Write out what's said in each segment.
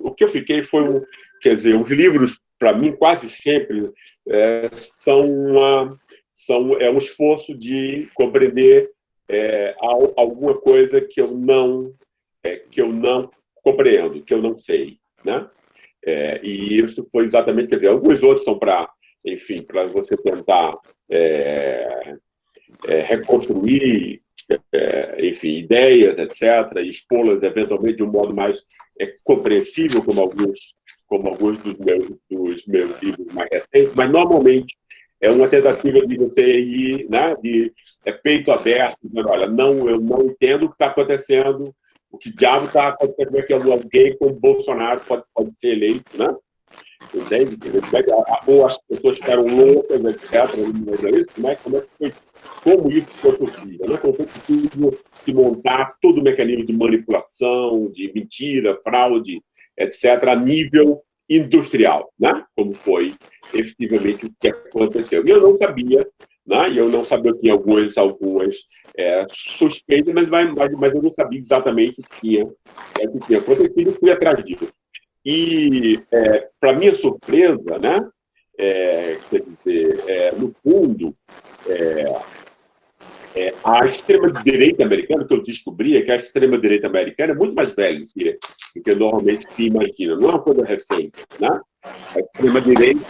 O que eu fiquei foi, quer dizer, os livros, para mim, quase sempre são, um esforço de compreender alguma coisa que eu não compreendo, que eu não sei, né? E isso foi exatamente, quer dizer, alguns outros são para, enfim, para você tentar reconstruir, enfim, ideias, etc., e expô-las eventualmente de um modo mais compreensível, como alguns dos meus livros mais recentes, mas normalmente é uma tentativa de você ir, né, de peito aberto, dizendo, olha, não, eu não entendo o que está acontecendo, o que diabo está acontecendo, como é que alguém como Bolsonaro pode ser eleito, né? Entende? Ou as pessoas ficaram loucas, etc. Como isso foi possível? Né? Como foi possível se montar todo o mecanismo de manipulação, de mentira, fraude, etc., a nível industrial, né? Como foi efetivamente o que aconteceu. E eu não sabia, né? Eu não sabia, eu tinha algumas suspeitas, mas eu não sabia exatamente o que tinha acontecido e fui atrás disso. E, para minha surpresa, né, quer dizer, no fundo, a extrema-direita americana, que eu descobri é que a extrema-direita americana é muito mais velha do que normalmente se imagina. Não é uma coisa recente. Né? A extrema-direita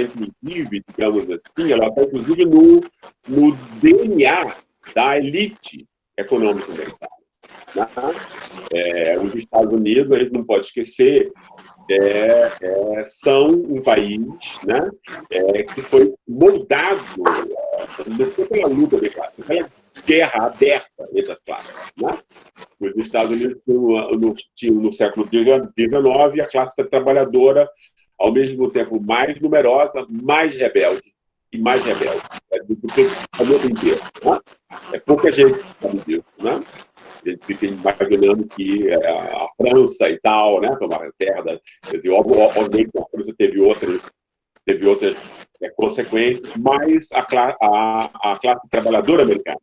inclusive, digamos assim, ela está, inclusive, no DNA da elite econômica americana. Né? Os Estados Unidos, a gente não pode esquecer, são um país, né, que foi moldado pela luta de classe, pela guerra aberta entre as classes. Né? Os Estados Unidos tinham no século XIX a classe trabalhadora, ao mesmo tempo mais numerosa, mais rebelde e mais rebelde do que o mundo inteiro. Né? Pouca gente sabe disso. Né? A gente fica imaginando que a França e tal, né, tomaram a terra, quer dizer, obviamente a França teve outras consequências, mas a classe trabalhadora americana,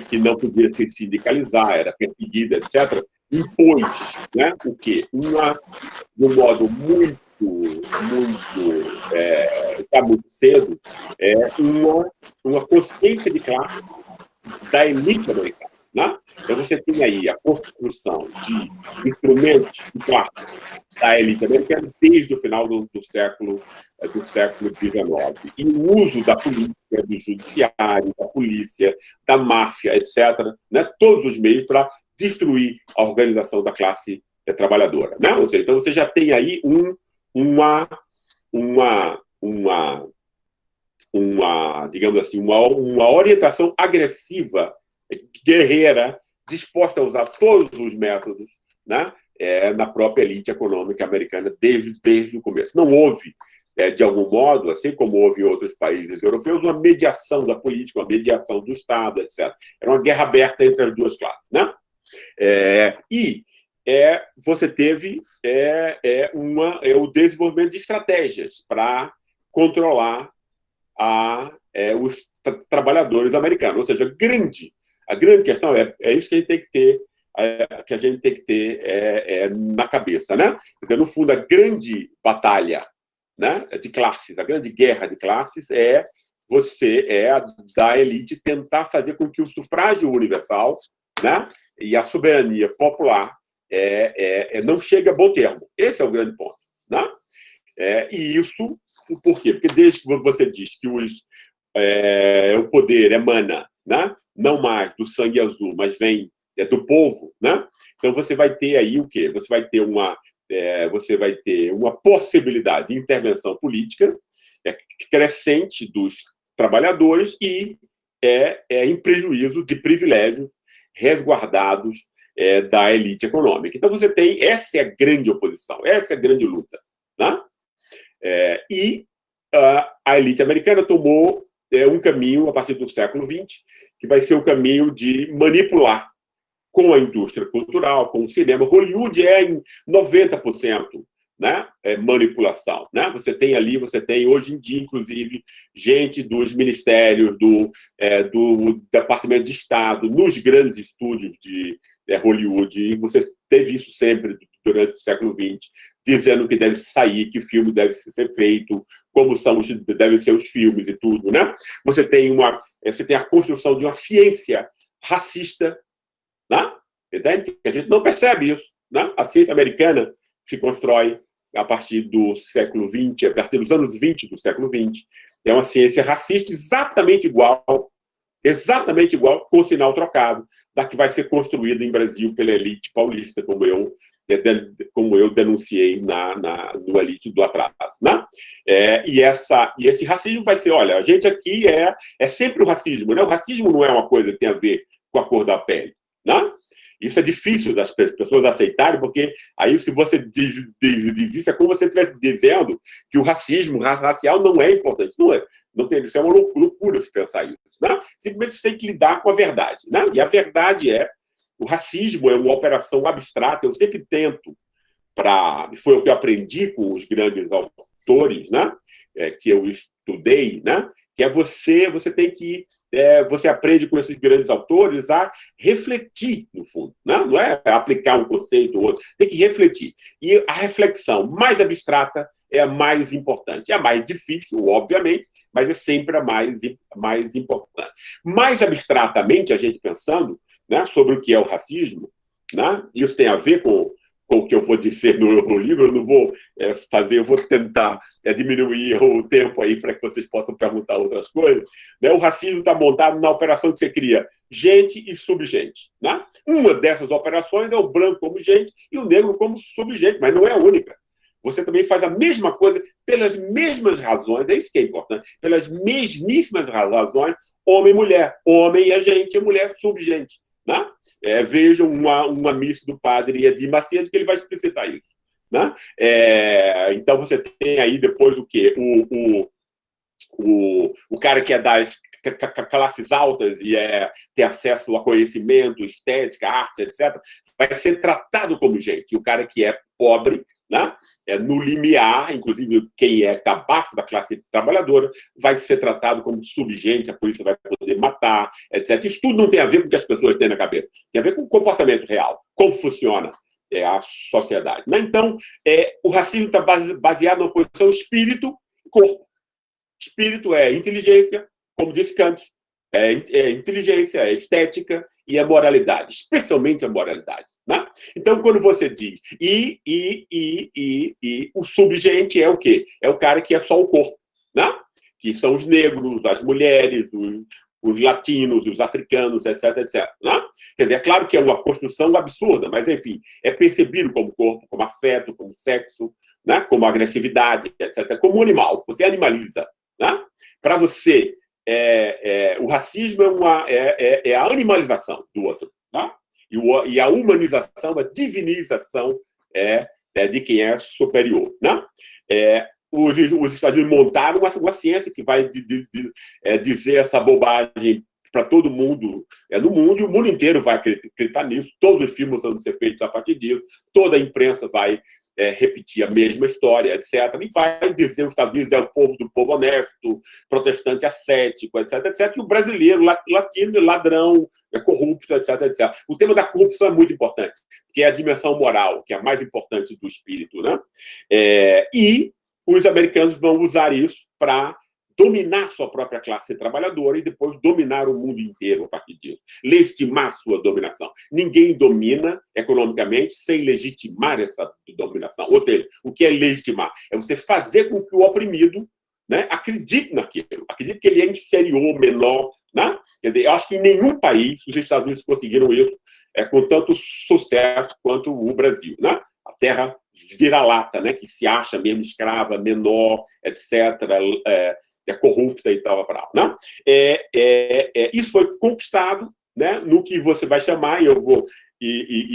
que não podia se sindicalizar, era perseguida, etc., impôs, né, o quê? De um modo muito cedo, uma consciência de classe da elite americana. Né? Então, você tem aí a construção de instrumentos de classe da elite americana desde o final do século XIX. E o uso da política, do judiciário, da polícia, da máfia, etc., né? Todos os meios para destruir a organização da classe trabalhadora. Né? Ou seja, então, você já tem aí digamos assim, uma orientação agressiva, guerreira, disposta a usar todos os métodos, né, na própria elite econômica americana desde o começo. Não houve, de algum modo, assim como houve em outros países europeus, uma mediação da política, uma mediação do Estado, etc. Era uma guerra aberta entre as duas classes. Né? Você teve o desenvolvimento de estratégias para controlar os trabalhadores americanos. Ou seja, a grande questão é isso que a gente tem que ter na cabeça. Né? Porque, no fundo, a grande batalha, né, de classes, a grande guerra de classes da elite tentar fazer com que o sufrágio universal, né, e a soberania popular não chegue a bom termo. Esse é o grande ponto. Né? E isso, por quê? Porque desde que você diz que o poder emana, né, não mais do sangue azul, mas vem do povo, né? Então você vai ter aí o quê? Você vai ter uma possibilidade de intervenção política crescente dos trabalhadores e em prejuízo de privilégios resguardados da elite econômica. Então você tem, essa é a grande oposição, essa é a grande luta. Né? E a elite americana tomou um caminho, a partir do século XX, que vai ser o caminho de manipular com a indústria cultural, com o cinema. Hollywood é em 90%, né, manipulação. Né? Você tem hoje em dia, inclusive, gente dos ministérios, do Departamento de Estado, nos grandes estúdios Hollywood, e você teve isso sempre durante o século XX, dizendo que deve sair, que filme deve ser feito, como devem ser os filmes e tudo, né? Você tem a construção de uma ciência racista, né? Entende? A gente não percebe isso, né? A ciência americana se constrói a partir do século XX, a partir dos anos 20 do século XX. É uma ciência racista exatamente igual, com sinal trocado, da que vai ser construída em Brasil pela elite paulista, como eu denunciei no Elite do Atraso. Né? E esse racismo vai ser, olha, a gente aqui é sempre o racismo, né? O racismo não é uma coisa que tem a ver com a cor da pele. Né? Isso é difícil das pessoas aceitarem, porque aí, se você diz isso, é como se você estivesse dizendo que o racismo racial não é importante. Não é. Não tem, isso é uma loucura se pensar isso. Né? Simplesmente você tem que lidar com a verdade. Né? E a verdade o racismo é uma operação abstrata. Eu sempre tento, foi o que eu aprendi com os grandes autores, né? Que eu estudei, né? Que você tem que você aprende com esses grandes autores a refletir, no fundo. Né? Não é aplicar um conceito ou outro, tem que refletir. E a reflexão mais abstrata é a mais importante. É a mais difícil, obviamente, mas é sempre a mais importante. Mais abstratamente, a gente pensando, né, sobre o que é o racismo, né? Isso tem a ver com o que eu vou dizer no livro, eu não vou eu vou tentar diminuir o tempo aí para que vocês possam perguntar outras coisas. Né? O racismo está montado na operação que você cria gente e subjente. Né? Uma dessas operações é o branco como gente e o negro como subjente, mas não é a única. Você também faz a mesma coisa pelas mesmas razões, é isso que é importante, pelas mesmíssimas razões, homem e mulher. Homem é gente, mulher subjente. Né? Vejam uma missa do padre Edir Macedo, que ele vai explicitar isso. Né? Então, você tem aí depois o quê? O cara que é das classes altas e ter acesso a conhecimento, estética, arte, etc., vai ser tratado como gente. E o cara que é pobre, né? No limiar, inclusive quem é abaixo da classe trabalhadora, vai ser tratado como subjente, a polícia vai poder matar, etc. Isso tudo não tem a ver com o que as pessoas têm na cabeça. Tem a ver com o comportamento real, como funciona a sociedade. Né? Então, o racismo está baseado na oposição espírito e corpo. Espírito é inteligência, como disse Kant, inteligência, é estética e a moralidade, especialmente a moralidade. Né? Então, quando você diz o subjente é o quê? É o cara que é só o corpo, né? Que são os negros, as mulheres, os latinos, os africanos, etc, etc. Né? Quer dizer, é claro que é uma construção absurda, mas, enfim, é percebido como corpo, como afeto, como sexo, né? Como agressividade, etc. Como um animal, você animaliza. Né? Para você, o racismo é a animalização do outro. Né? E a humanização, a divinização de quem é superior. Né? Os Estados Unidos montaram uma ciência que vai dizer essa bobagem para todo mundo no mundo, e o mundo inteiro vai acreditar nisso. Todos os filmes vão ser feitos a partir disso, toda a imprensa vai repetir a mesma história, etc. E vai dizer os Estados Unidos é o povo do povo honesto, protestante ascético, etc, etc. E o brasileiro, latino, ladrão, corrupto, etc, etc. O tema da corrupção é muito importante, porque é a dimensão moral, que é a mais importante do espírito. Né? E os americanos vão usar isso para dominar sua própria classe trabalhadora e depois dominar o mundo inteiro a partir disso. Legitimar sua dominação. Ninguém domina economicamente sem legitimar essa dominação. Ou seja, o que é legitimar? É você fazer com que o oprimido, né, acredite naquilo, acredite que ele é inferior, menor. Né? Quer dizer, eu acho que em nenhum país os Estados Unidos conseguiram isso com tanto sucesso quanto o Brasil. Né? A terra vira-lata, né, que se acha mesmo escrava, menor, etc., corrupta e tal. Né? Isso foi conquistado, né, no que você vai chamar, e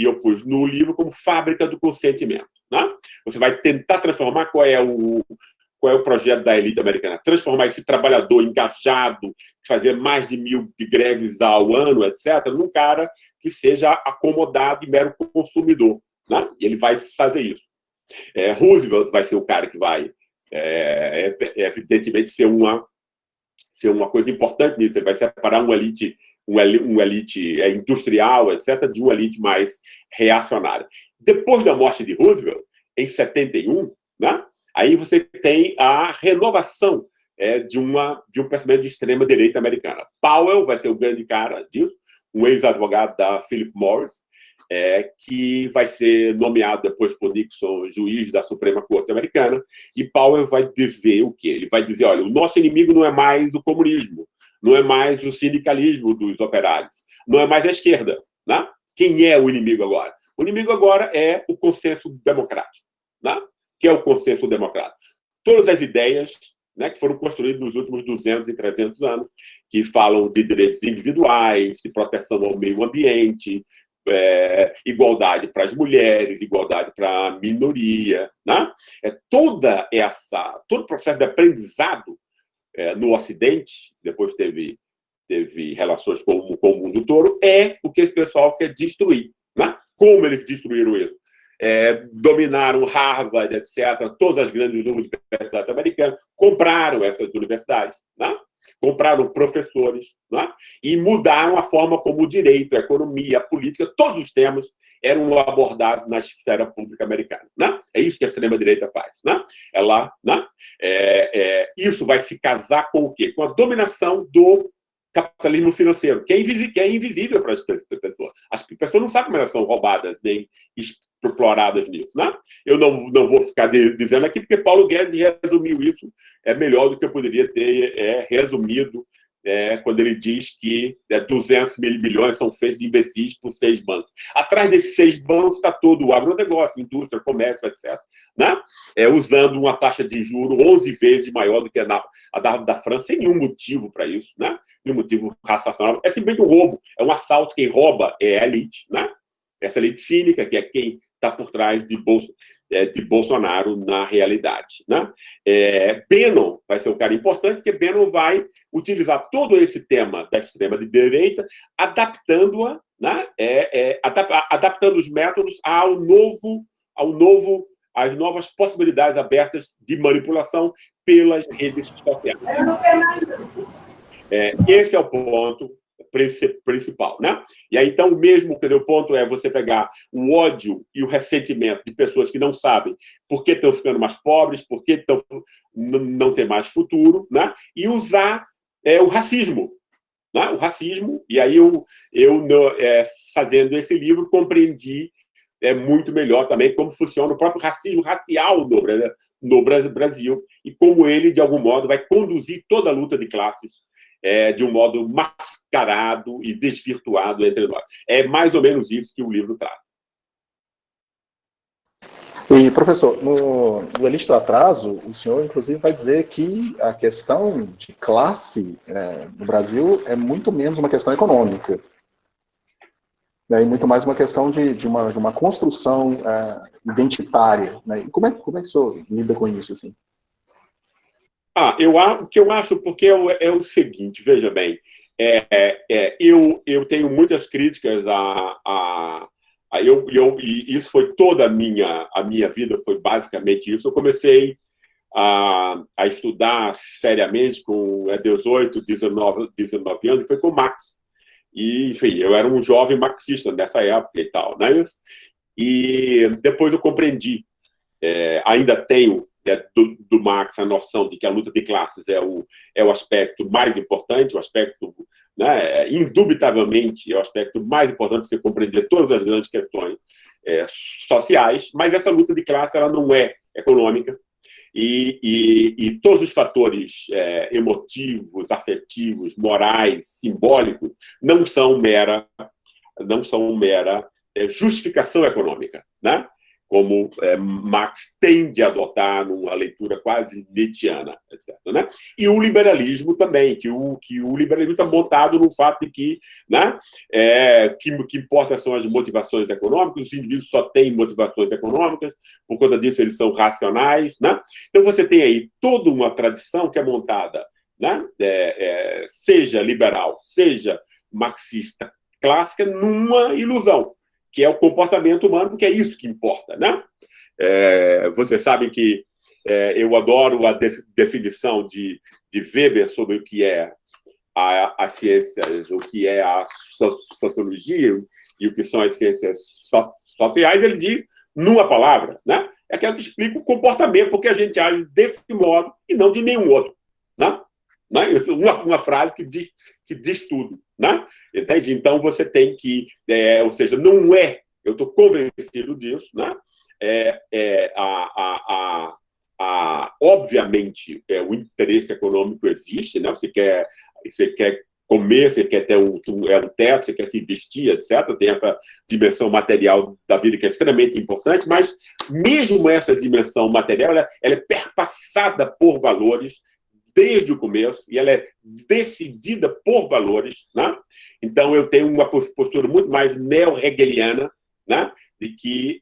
eu pus no livro, como fábrica do consentimento. Né? Você vai tentar transformar qual é o projeto da elite americana? Transformar esse trabalhador engajado, fazer mais de 1000 greves ao ano, etc., num cara que seja acomodado e mero consumidor. Né? E ele vai fazer isso. Roosevelt vai ser o cara que vai, evidentemente, ser uma coisa importante nisso. Ele vai separar uma elite uma elite industrial, etc., de uma elite mais reacionária. Depois da morte de Roosevelt, em 71, né, aí você tem a renovação de um pensamento de extrema-direita americana. Powell vai ser o grande cara disso, um ex-advogado da Philip Morris, que vai ser nomeado depois por Nixon juiz da Suprema Corte Americana, e Powell vai dizer o quê? Ele vai dizer, olha, o nosso inimigo não é mais o comunismo, não é mais o sindicalismo dos operários, não é mais a esquerda. Né? Quem é o inimigo agora? O inimigo agora é o consenso democrático. Né? Que é o consenso democrático? Todas as ideias, né, que foram construídas nos últimos 200 e 300 anos, que falam de direitos individuais, de proteção ao meio ambiente, igualdade para as mulheres, igualdade para a minoria. Né? Todo o processo de aprendizado no Ocidente, depois teve relações com o mundo todo, é o que esse pessoal quer destruir. Né? Como eles destruíram isso? Dominaram Harvard, etc., todas as grandes universidades americanas, compraram essas universidades, né? Compraram professores, né? E mudaram a forma como o direito, a economia, a política, todos os temas eram abordados na esfera pública americana. Né? É isso que a extrema-direita faz. Né? Né? Isso vai se casar com o quê? Com a dominação do capitalismo financeiro, que é invisível para as pessoas. As pessoas não sabem como elas são roubadas, nem exploradas nisso. Né? Eu não vou ficar dizendo aqui, porque Paulo Guedes resumiu isso melhor do que eu poderia ter resumido quando ele diz que 200 mil bilhões são feitos de imbecis por 6 bancos. Atrás desses 6 bancos está todo o agronegócio, indústria, comércio, etc. Né? Usando uma taxa de juros 11 vezes maior do que a da França, sem nenhum motivo para isso, né? Nenhum motivo racional. É simplesmente um roubo, é um assalto. Quem rouba é a elite, né? Essa elite cínica, que é quem está por trás de Bolsonaro na realidade. Né? Bannon vai ser um cara importante, porque Bannon vai utilizar todo esse tema da extrema-direita, adaptando-a, né? Adaptando os métodos às novas possibilidades abertas de manipulação pelas redes sociais. Esse é o ponto principal, né? E aí, então, o ponto é você pegar o ódio e o ressentimento de pessoas que não sabem por que estão ficando mais pobres, por que não tem mais futuro, né? E usar o racismo, né? O racismo, e aí eu fazendo esse livro, compreendi muito melhor também como funciona o próprio racismo racial no Brasil e como ele, de algum modo, vai conduzir toda a luta de classes de um modo mascarado e desvirtuado entre nós. É mais ou menos isso que o livro trata. E, professor, no Elite do Atraso, o senhor, inclusive, vai dizer que a questão de classe no Brasil é muito menos uma questão econômica, né, e muito mais uma questão de uma construção identitária. Né? E como é que o senhor lida com isso? Assim? O que eu acho, porque é o seguinte, veja bem, eu tenho muitas críticas e isso foi toda a minha vida, foi basicamente isso. Eu comecei a estudar seriamente com 18, 19 anos, e foi com Marx. E, enfim, eu era um jovem marxista nessa época e tal. Né? E depois eu compreendi, ainda tenho do Marx a noção de que a luta de classes é o aspecto mais importante, o aspecto, né, indubitavelmente, é o aspecto mais importante para você compreender todas as grandes questões sociais, mas essa luta de classe ela não é econômica e todos os fatores emotivos, afetivos, morais, simbólicos não são mera justificação econômica, né? Como Marx tende a adotar numa leitura quase nietzschiana, etc. Né? E o liberalismo também, que o liberalismo está montado no fato de que, né, que importa são as motivações econômicas, os indivíduos só têm motivações econômicas, por conta disso eles são racionais. Né? Então você tem aí toda uma tradição que é montada, né, seja liberal, seja marxista clássica, numa ilusão, que é o comportamento humano, porque é isso que importa. Né? Vocês sabem que eu adoro a definição de Weber sobre o que é as ciências, o que é a sociologia e o que são as ciências sociais, ele diz numa palavra, né? É aquela que explica o comportamento, porque a gente age desse modo e não de nenhum outro, né? Uma frase que diz tudo, né? Entende? Então você tem que, ou seja, não é, eu estou convencido disso, né? Obviamente, o interesse econômico existe, né? Você quer comer, você quer ter um teto, você quer se vestir, etc. Tem essa dimensão material da vida que é extremamente importante, mas mesmo essa dimensão material, ela é perpassada por valores desde o começo, e ela é decidida por valores, né? Então eu tenho uma postura muito mais neo-hegeliana, né? De que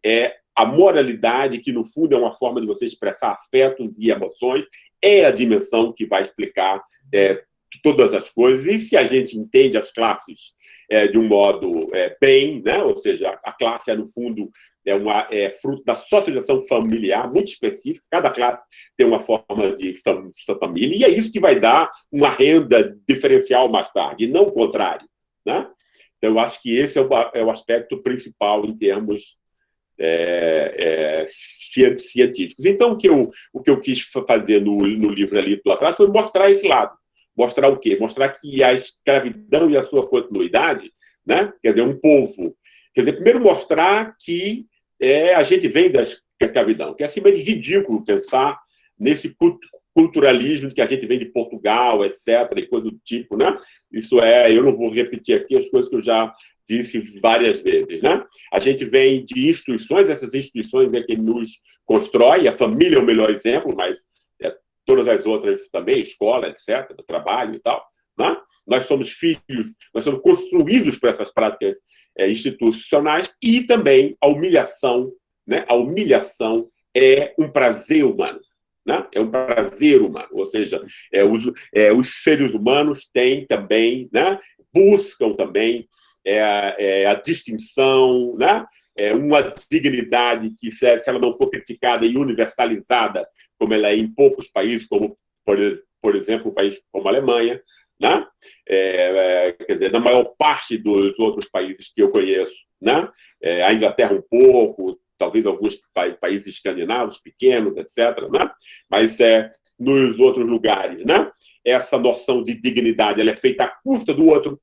a moralidade, que no fundo é uma forma de você expressar afetos e emoções, é a dimensão que vai explicar todas as coisas. E se a gente entende as classes de um modo bem, né? Ou seja, a classe no fundo fruto da socialização familiar muito específica, cada classe tem uma forma de família, e é isso que vai dar uma renda diferencial mais tarde, e não o contrário, né? Então, eu acho que esse é o aspecto principal em termos científicos. Então, o que eu quis fazer no livro ali do atrás foi mostrar esse lado. Mostrar o quê? Mostrar que a escravidão e a sua continuidade, né? Quer dizer, um povo... Quer dizer, primeiro mostrar que a gente vem da escravidão, que é acima de ridículo pensar nesse culturalismo que a gente vem de Portugal, etc., e coisa do tipo, né? Isso eu não vou repetir aqui as coisas que eu já disse várias vezes, né? A gente vem de instituições, essas instituições que nos constrói, a família é o melhor exemplo, mas todas as outras também, escola, etc., trabalho e tal, né? Nós somos filhos, nós somos construídos por essas práticas institucionais, e também a humilhação, né? A humilhação é um prazer humano, né? É um prazer humano, ou seja, os seres humanos têm também, né? Buscam também a distinção, né? Uma dignidade que, se ela não for criticada e universalizada, como ela é em poucos países, como, por exemplo, um país como a Alemanha, né? Quer dizer, na maior parte dos outros países que eu conheço, né? A Inglaterra um pouco, talvez alguns países escandinavos pequenos, etc., né? Mas nos outros lugares, né? Essa noção de dignidade, ela é feita à custa do outro,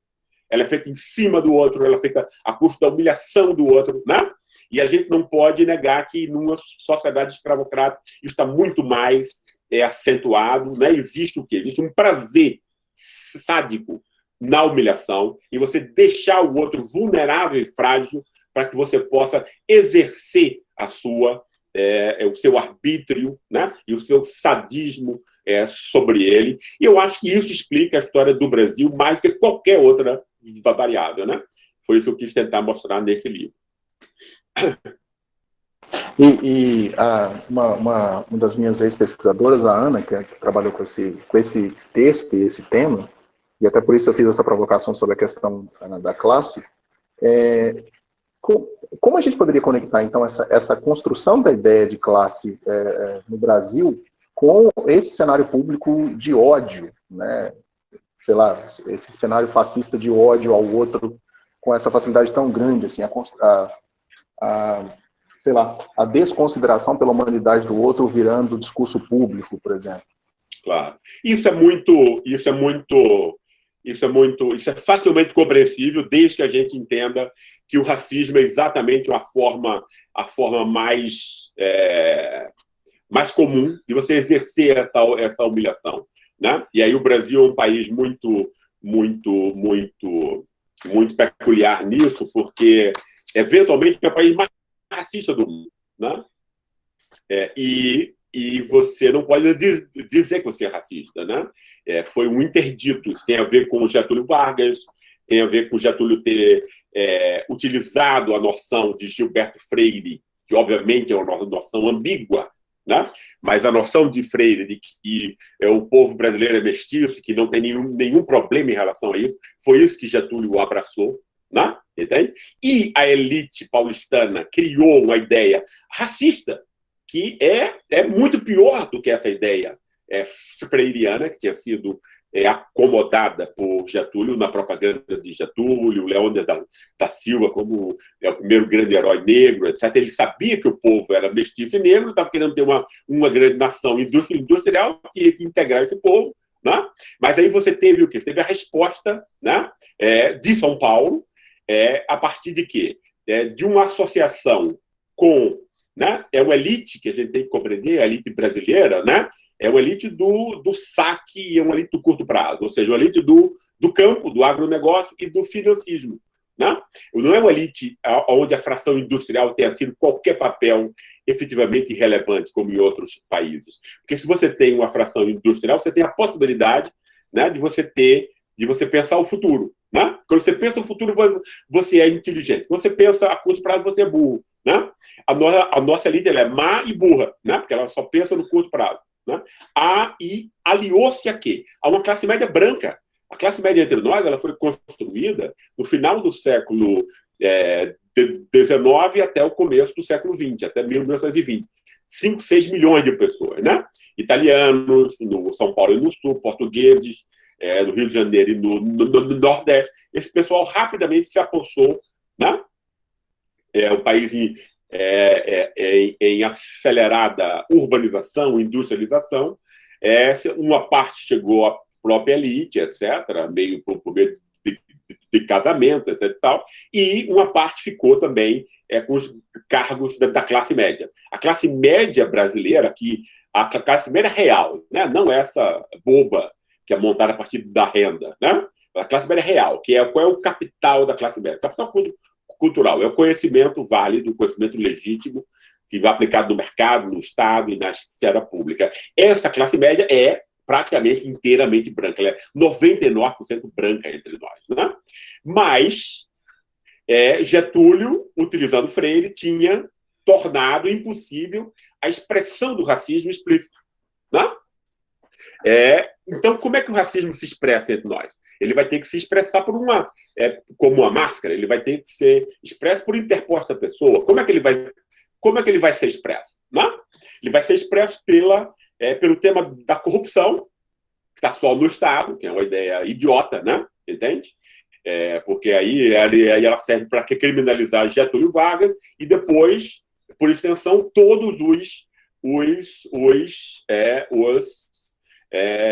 ela é feita em cima do outro, ela é feita à custa da humilhação do outro, né? E a gente não pode negar que numa sociedade escravocrata isso está muito mais acentuado, né? Existe o quê? Existe um prazer sádico na humilhação, e você deixar o outro vulnerável e frágil para que você possa exercer o seu arbítrio, né? E o seu sadismo sobre ele. E eu acho que isso explica a história do Brasil mais que qualquer outra variável, né? Foi isso que eu quis tentar mostrar nesse livro. Uma das minhas ex-pesquisadoras, a Ana, que trabalhou com esse texto e esse tema, e até por isso eu fiz essa provocação sobre a questão da classe, como a gente poderia conectar, então, essa construção da ideia de classe no Brasil com esse cenário público de ódio, né? Sei lá, esse cenário fascista de ódio ao outro com essa facilidade tão grande, assim, sei lá, a desconsideração pela humanidade do outro virando discurso público, por exemplo. Claro. Isso é facilmente compreensível, desde que a gente entenda que o racismo é exatamente a forma mais comum de você exercer essa humilhação, né? E aí o Brasil é um país muito peculiar nisso, porque eventualmente é o país mais racista do mundo, né? E você não pode dizer que você é racista, né? Foi um interdito. Isso tem a ver com o Getúlio Vargas, tem a ver com o Getúlio ter utilizado a noção de Gilberto Freire, que obviamente é uma noção ambígua, né? Mas a noção de Freire de que o povo brasileiro é mestiço, que não tem nenhum problema em relação a isso, foi isso que Getúlio abraçou, né? Entende? E a elite paulistana criou uma ideia racista, que é muito pior do que essa ideia freiriana, que tinha sido acomodada por Getúlio, na propaganda de Getúlio, Leônidas da Silva como o primeiro grande herói negro, etc. Ele sabia que o povo era mestiço e negro, estava querendo ter uma grande nação industrial que tinha que integrar esse povo, né? Mas aí você teve o quê? Você teve a resposta, né, de São Paulo, a partir de quê? De uma associação com, né, uma elite que a gente tem que compreender, a elite brasileira, né? É uma elite do saque, é uma elite do curto prazo, ou seja, uma elite do campo, do agronegócio e do financismo. Né? Não é uma elite onde a fração industrial tenha tido qualquer papel efetivamente relevante, como em outros países. Porque se você tem uma fração industrial, você tem a possibilidade, né, de você pensar o futuro. Né? Quando você pensa o futuro, você é inteligente. Quando você pensa a curto prazo, você é burro. Né? A nossa elite ela é má e burra, né? Porque ela só pensa no curto prazo. Né? E aliou-se a quê? A uma classe média branca. A classe média entre nós ela foi construída no final do século XIX até o começo do século XX, até 1920. 5, 6 milhões de pessoas. Né? Italianos, no São Paulo e no Sul, portugueses, no Rio de Janeiro e no Nordeste. Esse pessoal rapidamente se apossou. Né? O país em acelerada urbanização, industrialização, uma parte chegou à própria elite, etc., meio por meio de casamento, etc. E uma parte ficou também com os cargos da classe média. A classe média brasileira, a classe média real, né? Não essa boba que é montada a partir da renda, né? A classe média real, qual é o capital da classe média? O capital cultural, é o conhecimento válido, o conhecimento legítimo, que vai aplicado no mercado, no Estado e na esfera pública. Essa classe média é praticamente inteiramente branca, ela é 99% branca entre nós. Né? Mas Getúlio, utilizando Freire, tinha tornado impossível a expressão do racismo explícito. Né? Então, como é que o racismo se expressa entre nós? Ele vai ter que se expressar como uma máscara, ele vai ter que ser expresso por interposta pessoa. Como é que ele vai ser expresso? Né? Ele vai ser expresso pelo tema da corrupção, que está só no Estado, que é uma ideia idiota, né? Entende? Porque aí ela serve para criminalizar Getúlio Vargas e depois, por extensão, todos os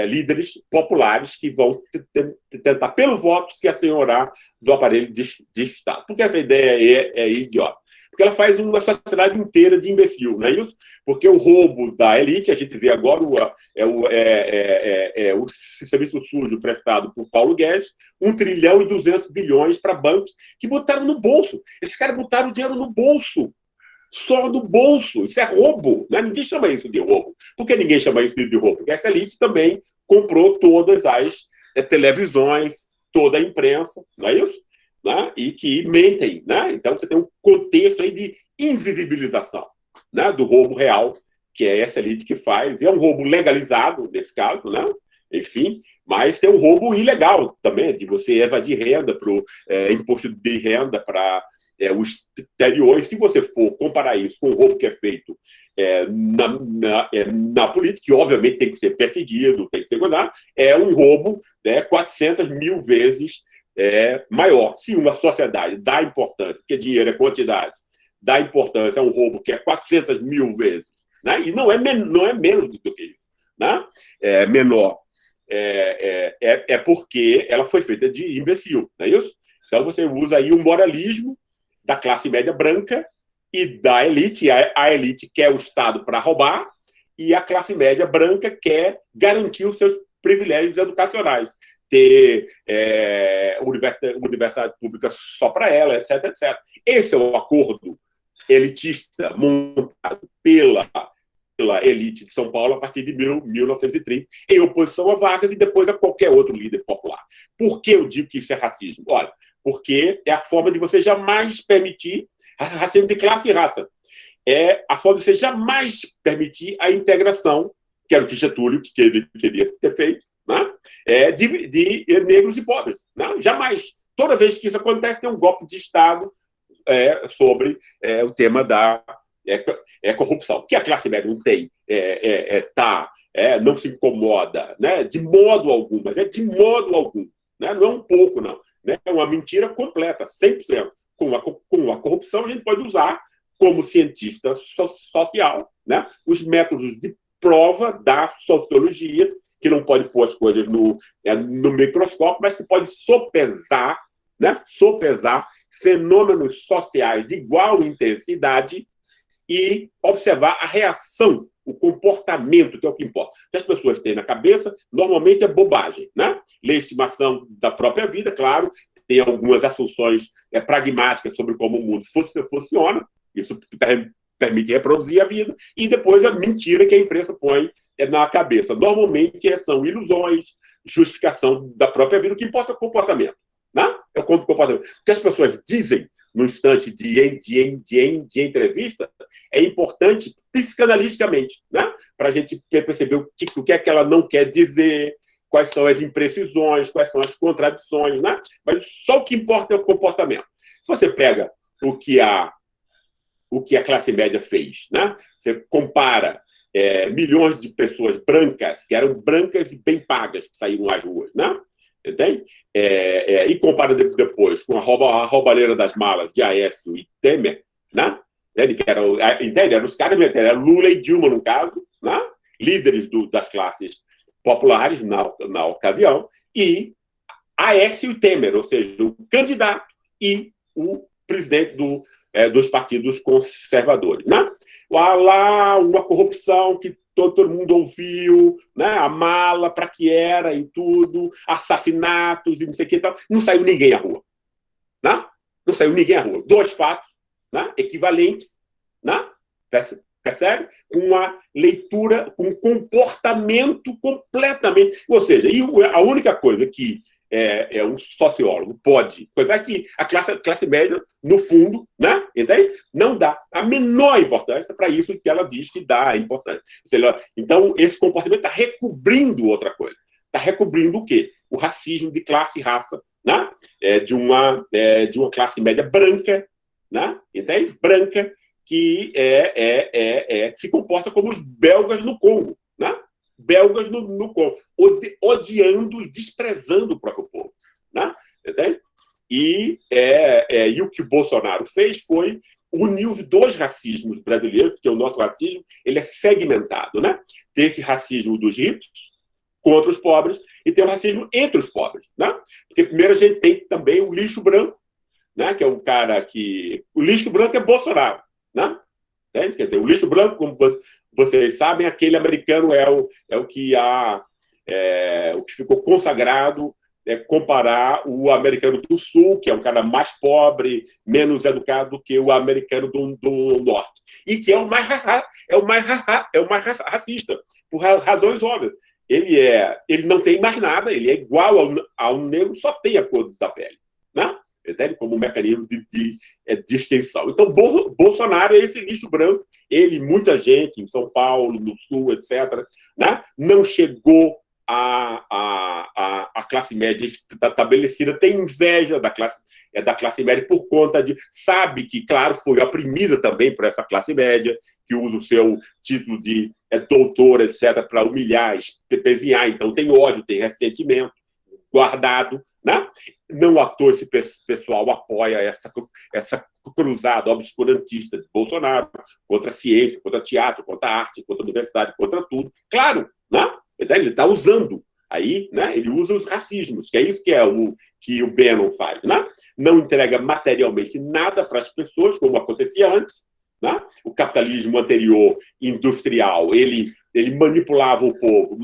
líderes populares que vão tentar, pelo voto, se assenhorar do aparelho de Estado. Por que essa ideia é idiota? Porque ela faz uma sociedade inteira de imbecil, não é isso? Porque o roubo da elite, a gente vê agora o serviço sujo prestado por Paulo Guedes, 1 trilhão e 200 bilhões para bancos que botaram no bolso. Esses caras botaram o dinheiro no bolso. Só no bolso. Isso é roubo. Né? Ninguém chama isso de roubo. Por que ninguém chama isso de roubo? Porque essa elite também comprou todas as televisões, toda a imprensa, não é isso? Né? E que mentem. Né? Então você tem um contexto aí de invisibilização, né? Do roubo real, que é essa elite que faz. E é um roubo legalizado, nesse caso, né? Enfim, mas tem um roubo ilegal também, de você evadir renda para o imposto de renda para o exterior. E se você for comparar isso com o roubo que é feito na política, que obviamente tem que ser perseguido, tem que ser cuidado, é um roubo 400 mil vezes maior. Se uma sociedade dá importância, porque dinheiro é quantidade, dá importância a um roubo que é 400 mil vezes, né? E não é menos do que isso, né? Menor. Porque ela foi feita de imbecil, não é isso? Então você usa aí o moralismo da classe média branca e da elite. A elite quer o Estado para roubar e a classe média branca quer garantir os seus privilégios educacionais. Ter universidade pública só para ela, etc, etc. Esse é o acordo elitista montado pela elite de São Paulo a partir de 1930, em oposição a Vargas e depois a qualquer outro líder popular. Por que eu digo que isso é racismo? Olha, porque é a forma de você jamais permitir racismo de classe e raça. É a forma de você jamais permitir a integração, que era o que Getúlio queria ter feito, né? De negros e pobres. Né? Jamais. Toda vez que isso acontece, tem um golpe de Estado sobre o tema da é corrupção. Que a classe média não tem, não se incomoda, né? De modo algum, mas é de modo algum, né? Não é um pouco, não. Né? É uma mentira completa, 100%. Com a corrupção, a gente pode usar, como cientista social, né? Os métodos de prova da sociologia, que não pode pôr as coisas no microscópio, mas que pode sopesar, né? Sopesar fenômenos sociais de igual intensidade e observar a reação, o comportamento, que é o que importa. O que as pessoas têm na cabeça, normalmente é bobagem, né? Legitimação da própria vida, claro, tem algumas assunções pragmáticas sobre como o mundo funciona, isso permite reproduzir a vida, e depois a mentira que a imprensa põe na cabeça. Normalmente são ilusões, justificação da própria vida, o que importa é o comportamento. Né? É o comportamento. O que as pessoas dizem no instante de entrevista é importante psicanaliticamente, né? Para a gente perceber o que é que ela não quer dizer, quais são as imprecisões, quais são as contradições, né? Mas só o que importa é o comportamento. Se você pega o que a classe média fez, né? Você compara milhões de pessoas brancas, que eram brancas e bem pagas, que saíram às ruas, né? Entende? E compara depois com a roubalheira das malas de Aécio e Temer, né? Entende? Eram os caras, eram Lula e Dilma, no caso, né? Líderes das classes populares na ocasião, e Aécio e Temer, ou seja, o candidato e o presidente dos partidos conservadores. Né? Lá, uma corrupção que todo mundo ouviu, né? A mala, para que era e tudo, assassinatos e não sei o que tal. Não saiu ninguém à rua. Né? Não saiu ninguém à rua. 2 fatos, né? Equivalentes, né? Percebe? Com uma leitura, com um comportamento completamente... Ou seja, a única coisa que um sociólogo pode... Coisa que a classe média, no fundo, né? Entende? Não dá a menor importância para isso que ela diz que dá importância. Seja, então, esse comportamento está recobrindo outra coisa. Está recobrindo o quê? O racismo de classe e raça, né? De uma classe média branca, né? Entende? Branca, que se comporta como os belgas no Congo, né? Belgas no Congo, odiando e desprezando o próprio povo, né? Entende? E o que o Bolsonaro fez foi unir os 2 racismos brasileiros, porque o nosso racismo ele é segmentado, né? Tem esse racismo dos ricos contra os pobres e tem o racismo entre os pobres, né? Porque primeiro a gente tem também o lixo branco, né? Que é um cara que... O lixo branco é Bolsonaro, né? Quer dizer, o lixo branco, como vocês sabem, aquele americano é o que ficou consagrado, comparar o americano do Sul, que é um cara mais pobre, menos educado do que o americano do Norte. E que é o mais racista, por razões óbvias. Ele não tem mais nada, ele é igual ao negro, só tem a cor da pele, né? Entende? Como um mecanismo de extinção. Então, Bolsonaro é esse lixo branco. Ele, muita gente em São Paulo, no Sul, etc., né? Não chegou à classe média estabelecida, tem inveja da classe média por conta de... Sabe que, claro, foi oprimida também por essa classe média, que usa o seu título de doutor, etc., para humilhar, espezinhar. Então, tem ódio, tem ressentimento guardado, né? Não à toa esse pessoal apoia essa cruzada obscurantista de Bolsonaro contra a ciência, contra teatro, contra a arte, contra a universidade, contra tudo. Claro, né? Ele está usando aí, né? Ele usa os racismos, que é isso que o Bannon faz, né? Não entrega materialmente nada para as pessoas, como acontecia antes, né? O capitalismo anterior, industrial, ele manipulava o povo,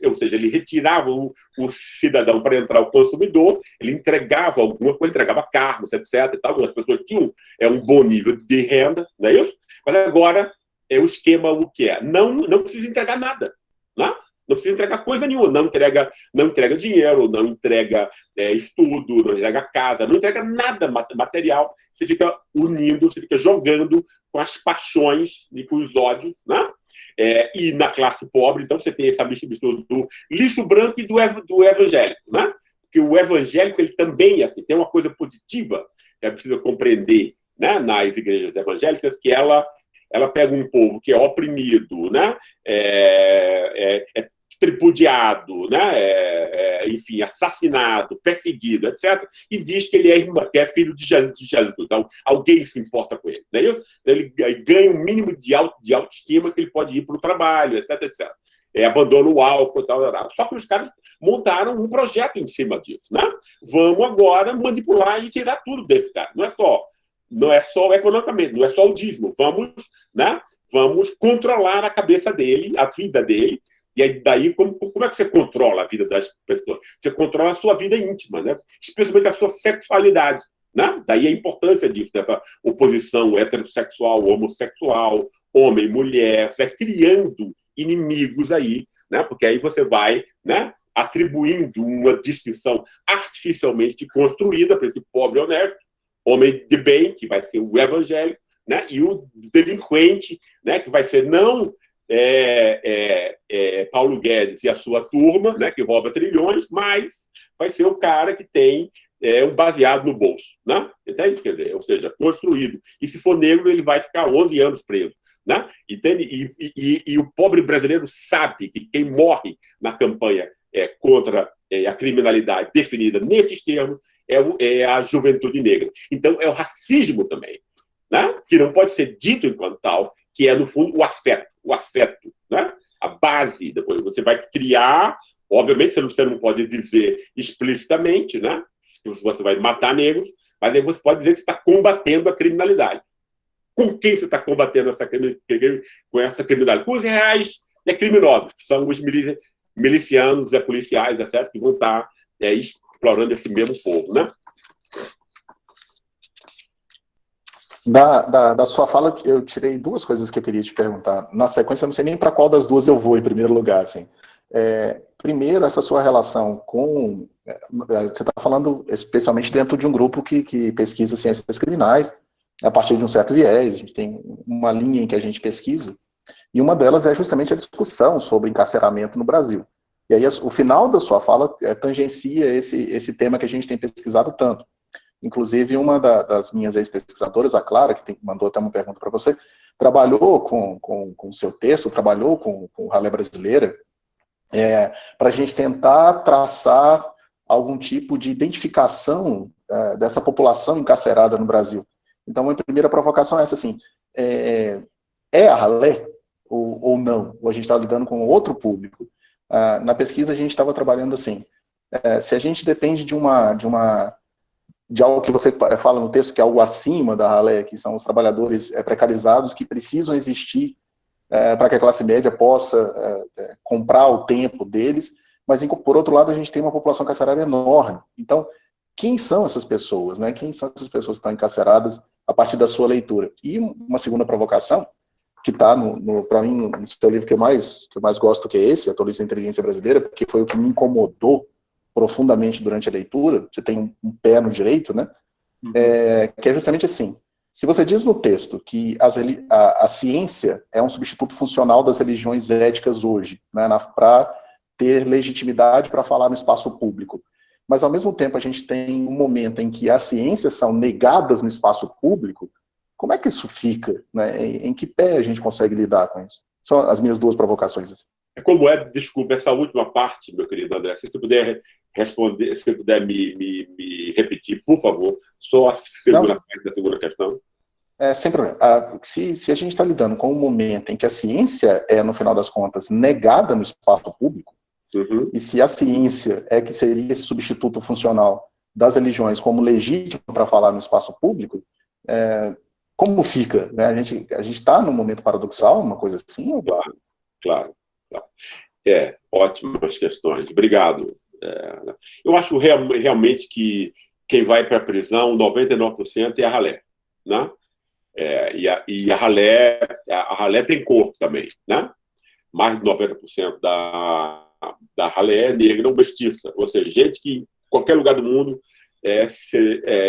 ou seja, ele retirava o cidadão para entrar o consumidor, ele entregava alguma coisa, entregava cargos, etc. E tal, as pessoas tinham um bom nível de renda, não é isso? Mas agora o esquema o que é? Não precisa entregar nada, né? Não precisa entregar coisa nenhuma, não entrega dinheiro, não entrega estudo, não entrega casa, não entrega nada material. Você fica unindo, você fica jogando com as paixões e com os ódios, né? E na classe pobre, então você tem essa mistura do lixo branco e do evangélico, né? Porque o evangélico ele também assim, tem uma coisa positiva que é preciso compreender, né, nas igrejas evangélicas, que ela ela pega um povo que é oprimido, né? É tripudiado, né? Enfim, assassinado, perseguido, etc., e diz que ele que é filho de Jesus. Então, alguém se importa com ele. Não é isso? Ele ganha um mínimo de autoestima que ele pode ir para o trabalho, etc., etc. Abandona o álcool, tal. Só que os caras montaram um projeto em cima disso, né? Vamos agora manipular e tirar tudo desse cara. Não é só economicamente, não é só o dízimo. Vamos controlar a cabeça dele, a vida dele. E aí, daí, como é que você controla a vida das pessoas? Você controla a sua vida íntima, né? Especialmente a sua sexualidade. Né? Daí a importância disso, dessa oposição heterossexual, homossexual, homem, mulher, vai criando inimigos aí, né? Porque aí você vai, né, atribuindo uma distinção artificialmente construída para esse pobre honesto, homem de bem, que vai ser o evangélico, né? E o delinquente, né, que vai ser não Paulo Guedes e a sua turma, né, que rouba trilhões, mas vai ser o cara que tem um baseado no bolso, né? Entende? Quer dizer, ou seja, construído. E se for negro, ele vai ficar 11 anos preso. Né? E o pobre brasileiro sabe que quem morre na campanha contra a criminalidade definida nesses termos é a juventude negra. Então, é o racismo também, né? Que não pode ser dito enquanto tal, que é, no fundo, o afeto, né? A base. Depois você vai criar, obviamente você não pode dizer explicitamente, né? Você vai matar negros, mas aí você pode dizer que você está combatendo a criminalidade. Com quem você está combatendo essa criminalidade? Com os reais criminosos, que são os milicianos, policiais, etc., que vão estar explorando esse mesmo povo, né? Da sua fala, eu tirei duas coisas que eu queria te perguntar. Na sequência, eu não sei nem para qual das duas eu vou, em primeiro lugar. Assim. Primeiro, essa sua relação com... Você está falando especialmente dentro de um grupo que pesquisa ciências criminais, a partir de um certo viés, a gente tem uma linha em que a gente pesquisa, e uma delas é justamente a discussão sobre encarceramento no Brasil. E aí o final da sua fala tangencia esse tema que a gente tem pesquisado tanto. Inclusive, uma das minhas ex-pesquisadoras, a Clara, que mandou até uma pergunta para você, trabalhou com o seu texto, trabalhou com o Ralé Brasileira, para a gente tentar traçar algum tipo de identificação dessa população encarcerada no Brasil. Então, a primeira provocação é essa, assim, a ralé ou não? Ou a gente está lidando com outro público? Na pesquisa, a gente estava trabalhando assim, se a gente depende de algo que você fala no texto, que é algo acima da ralé, que são os trabalhadores precarizados que precisam existir para que a classe média possa comprar o tempo deles, mas, por outro lado, a gente tem uma população carcerária enorme. Então, quem são essas pessoas, né? Quem são essas pessoas que estão encarceradas a partir da sua leitura? E uma segunda provocação, que está, para mim, no seu livro que eu mais gosto, que é esse, A Tolice da Inteligência Brasileira, porque foi o que me incomodou profundamente durante a leitura, você tem um pé no direito, né? Que é justamente assim, se você diz no texto que a ciência é um substituto funcional das religiões éticas hoje, né, para ter legitimidade para falar no espaço público, mas, ao mesmo tempo, a gente tem um momento em que as ciências são negadas no espaço público, como é que isso fica? Né? Em que pé a gente consegue lidar com isso? São as minhas duas provocações. Desculpa, essa última parte, meu querido André, se você puder responder, se você puder me repetir, por favor, só a segunda parte da segunda questão. Sem problema. Se a gente está lidando com um momento em que a ciência é, no final das contas, negada no espaço público, e se a ciência é que seria esse substituto funcional das religiões como legítimo para falar no espaço público, como fica? Né? A gente está num momento paradoxal, uma coisa assim? Ou... Claro. Ótimas questões. Obrigado. Eu acho realmente que quem vai para a prisão, 99% é a ralé. Né? E a ralé tem cor também. Né? Mais de 90% da ralé é negra ou mestiça. Ou seja, gente que em qualquer lugar do mundo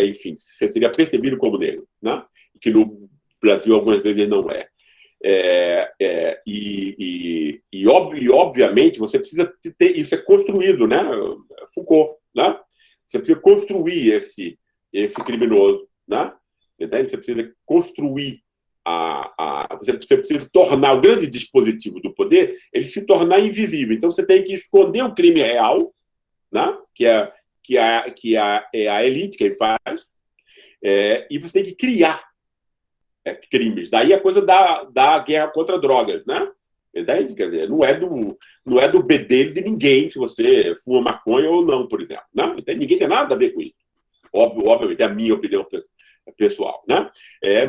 enfim, seria percebido como negro. Né? Que no Brasil algumas vezes não é. Obviamente você precisa ter isso construído, né? Foucault, né? Você precisa construir esse criminoso, né? Entende? Você precisa construir você precisa tornar o grande dispositivo do poder, ele se tornar invisível. Então, você tem que esconder o crime real, né? É a elite que faz, e você tem que criar crimes. Daí a coisa da guerra contra drogas, né? Daí, quer dizer, não é do bedelho de ninguém se você fuma maconha ou não, por exemplo. Né? Então, ninguém tem nada a ver com isso. Obviamente, é a minha opinião pessoal. Né?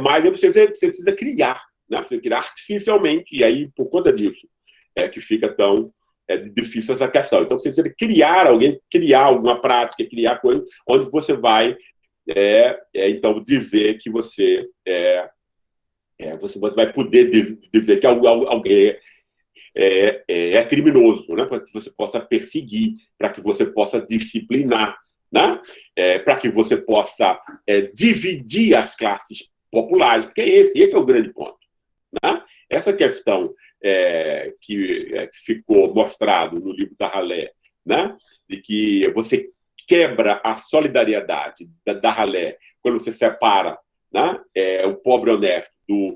Mas você precisa criar, né? Você precisa criar artificialmente, e aí, por conta disso, que fica tão difícil essa questão. Então, você precisa criar alguém, criar alguma prática, criar coisa onde você vai, então, dizer que você vai poder dizer que alguém é criminoso, né? Para que você possa perseguir, para que você possa disciplinar, né? Para que você possa dividir as classes populares, porque esse é o grande ponto. Né? Essa questão que ficou mostrado no livro da Halé, né? De que você quebra a solidariedade da Halé quando você separa, né? O pobre honesto do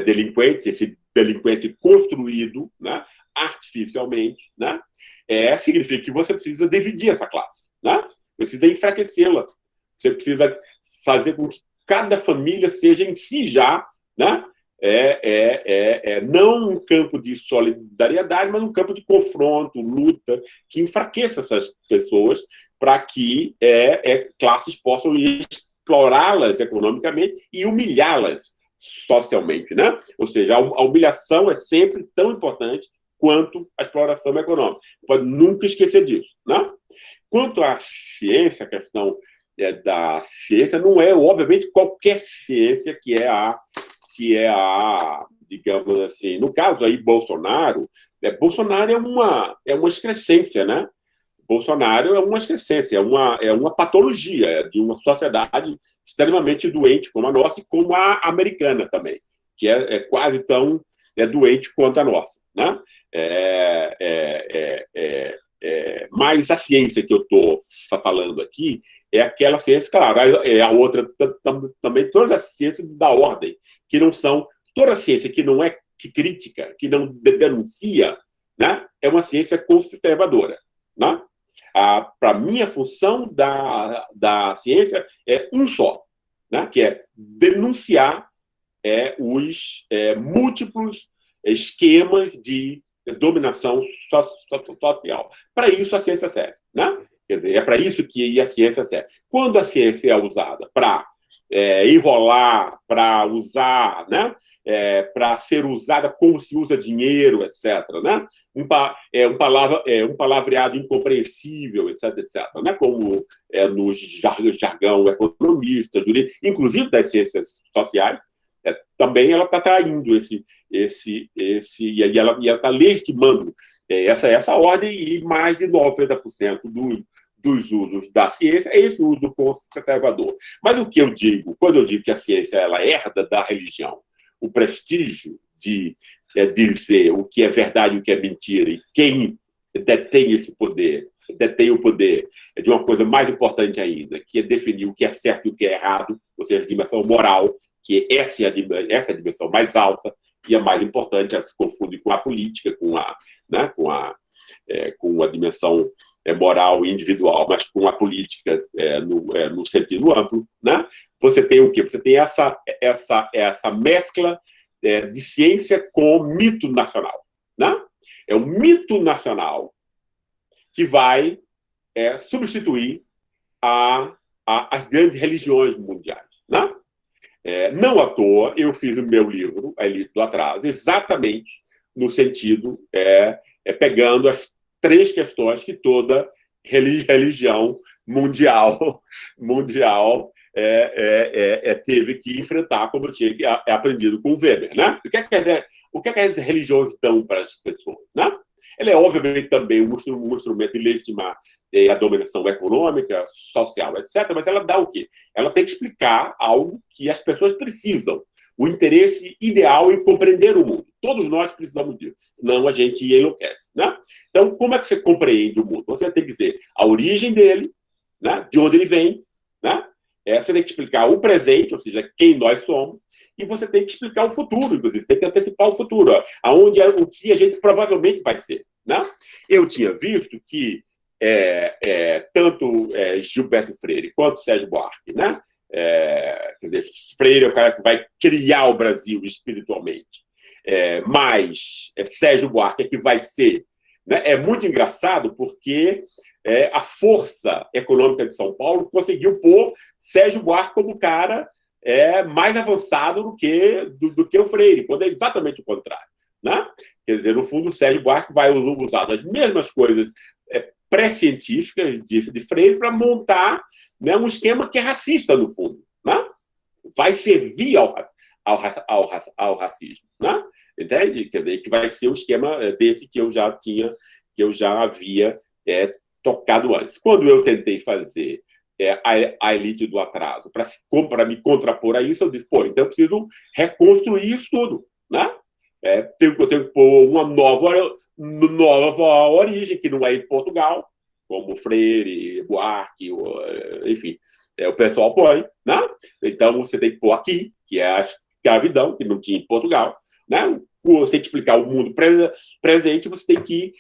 delinquente, esse delinquente construído, né? Artificialmente, né? Significa que você precisa dividir essa classe, né? Precisa enfraquecê-la. Você precisa fazer com que cada família seja em si já, né? Não um campo de solidariedade, mas um campo de confronto, luta, que enfraqueça essas pessoas para que classes possam explorá-las economicamente e humilhá-las socialmente, né? Ou seja, a humilhação é sempre tão importante quanto a exploração econômica. Pode nunca esquecer disso, né? Quanto à ciência, a questão da ciência não é, obviamente, qualquer ciência que é a, digamos assim, no caso aí, Bolsonaro é uma excrescência, né? Bolsonaro é uma excrescência, é uma patologia de uma sociedade extremamente doente como a nossa e como a americana também, que é quase tão doente quanto a nossa, né? Mas a ciência que eu estou falando aqui é aquela ciência, claro, a outra também, todas as ciências da ordem, que não são, toda a ciência que não é crítica, que não denuncia, né, é uma ciência conservadora. Né? Para mim, a função da ciência é um só, né, que é denunciar os múltiplos esquemas de dominação social. Para isso a ciência serve, né? Quer dizer, é para isso que a ciência serve. Quando a ciência é usada para enrolar, para usar, né? Para ser usada como se usa dinheiro, etc., né? Um palavreado incompreensível, etc., né? Como no jargão economista, jurídico, inclusive das ciências sociais, também ela está traindo e ela está legitimando essa ordem, e mais de 90% dos usos da ciência é esse uso conservador. Mas o que eu digo, quando eu digo que a ciência ela herda da religião o prestígio de dizer o que é verdade e o que é mentira, e quem detém esse poder, detém o poder de uma coisa mais importante ainda, que é definir o que é certo e o que é errado, ou seja, a dimensão moral, que essa é a dimensão mais alta e a mais importante. Ela se confunde com a política, com a dimensão moral e individual, mas com a política no sentido amplo. Né? Você tem o quê? Você tem essa mescla de ciência com mito nacional. Né? É o mito nacional que vai substituir as grandes religiões mundiais. Né? Não à toa, eu fiz o meu livro, A Elite do Atraso, exatamente no sentido, pegando as 3 questões que toda religião mundial teve que enfrentar, como eu tinha aprendido com o Weber. Né? O que as religiões dão para as pessoas? Né? Ela é, obviamente, também um instrumento de legitimar a dominação econômica, social, etc., mas ela dá o quê? Ela tem que explicar algo que as pessoas precisam, o interesse ideal em compreender o mundo. Todos nós precisamos disso, senão a gente enlouquece. Né? Então, como é que você compreende o mundo? Você tem que dizer a origem dele, né? De onde ele vem, né? Você tem que explicar o presente, ou seja, quem nós somos, e você tem que explicar o futuro, inclusive, tem que antecipar o futuro, aonde o que a gente provavelmente vai ser. Né? Eu tinha visto que tanto Gilberto Freire quanto Sérgio Buarque, né? Quer dizer, Freire é o cara que vai criar o Brasil espiritualmente, mas Sérgio Buarque é que vai ser. Né? É muito engraçado porque a força econômica de São Paulo conseguiu pôr Sérgio Buarque como cara mais avançado do que o Freire, quando é exatamente o contrário. Né? Quer dizer, no fundo, o Sérgio Buarque vai usar as mesmas coisas pré-científicas de Freire para montar, né, um esquema que é racista, no fundo. Né? Vai servir ao racismo. Né? Entende? Quer dizer, que vai ser o esquema desse que eu já havia tocado antes. Quando eu tentei fazer a elite do atraso para me contrapor a isso, eu disse, então eu preciso reconstruir isso tudo. Né? Eu tenho que pôr uma nova origem, que não é em Portugal, como Freire, Buarque, enfim, o pessoal põe. Né? Então, você tem que pôr aqui, que é a escravidão, que não tinha em Portugal. Né? Você tem que explicar o mundo presente, você tem que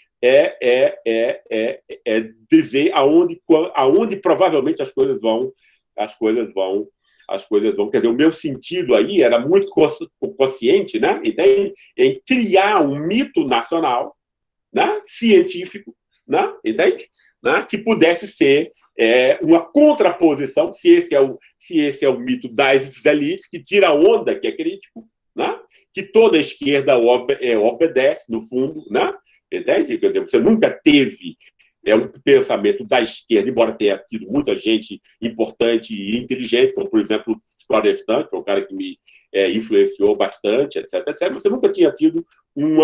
dizer aonde provavelmente as coisas vão. Quer dizer, o meu sentido aí era muito consciente, né? em criar um mito nacional, né? Científico, né? Entende? Né? Que pudesse ser uma contraposição, se esse é o mito das elites, que tira a onda, que é crítico, né? Que toda a esquerda obedece, no fundo, né? Entende? Quer dizer, você nunca teve um pensamento da esquerda, embora tenha tido muita gente importante e inteligente, como, por exemplo, o Florestan, que é um cara que me influenciou bastante, etc. Você nunca tinha tido um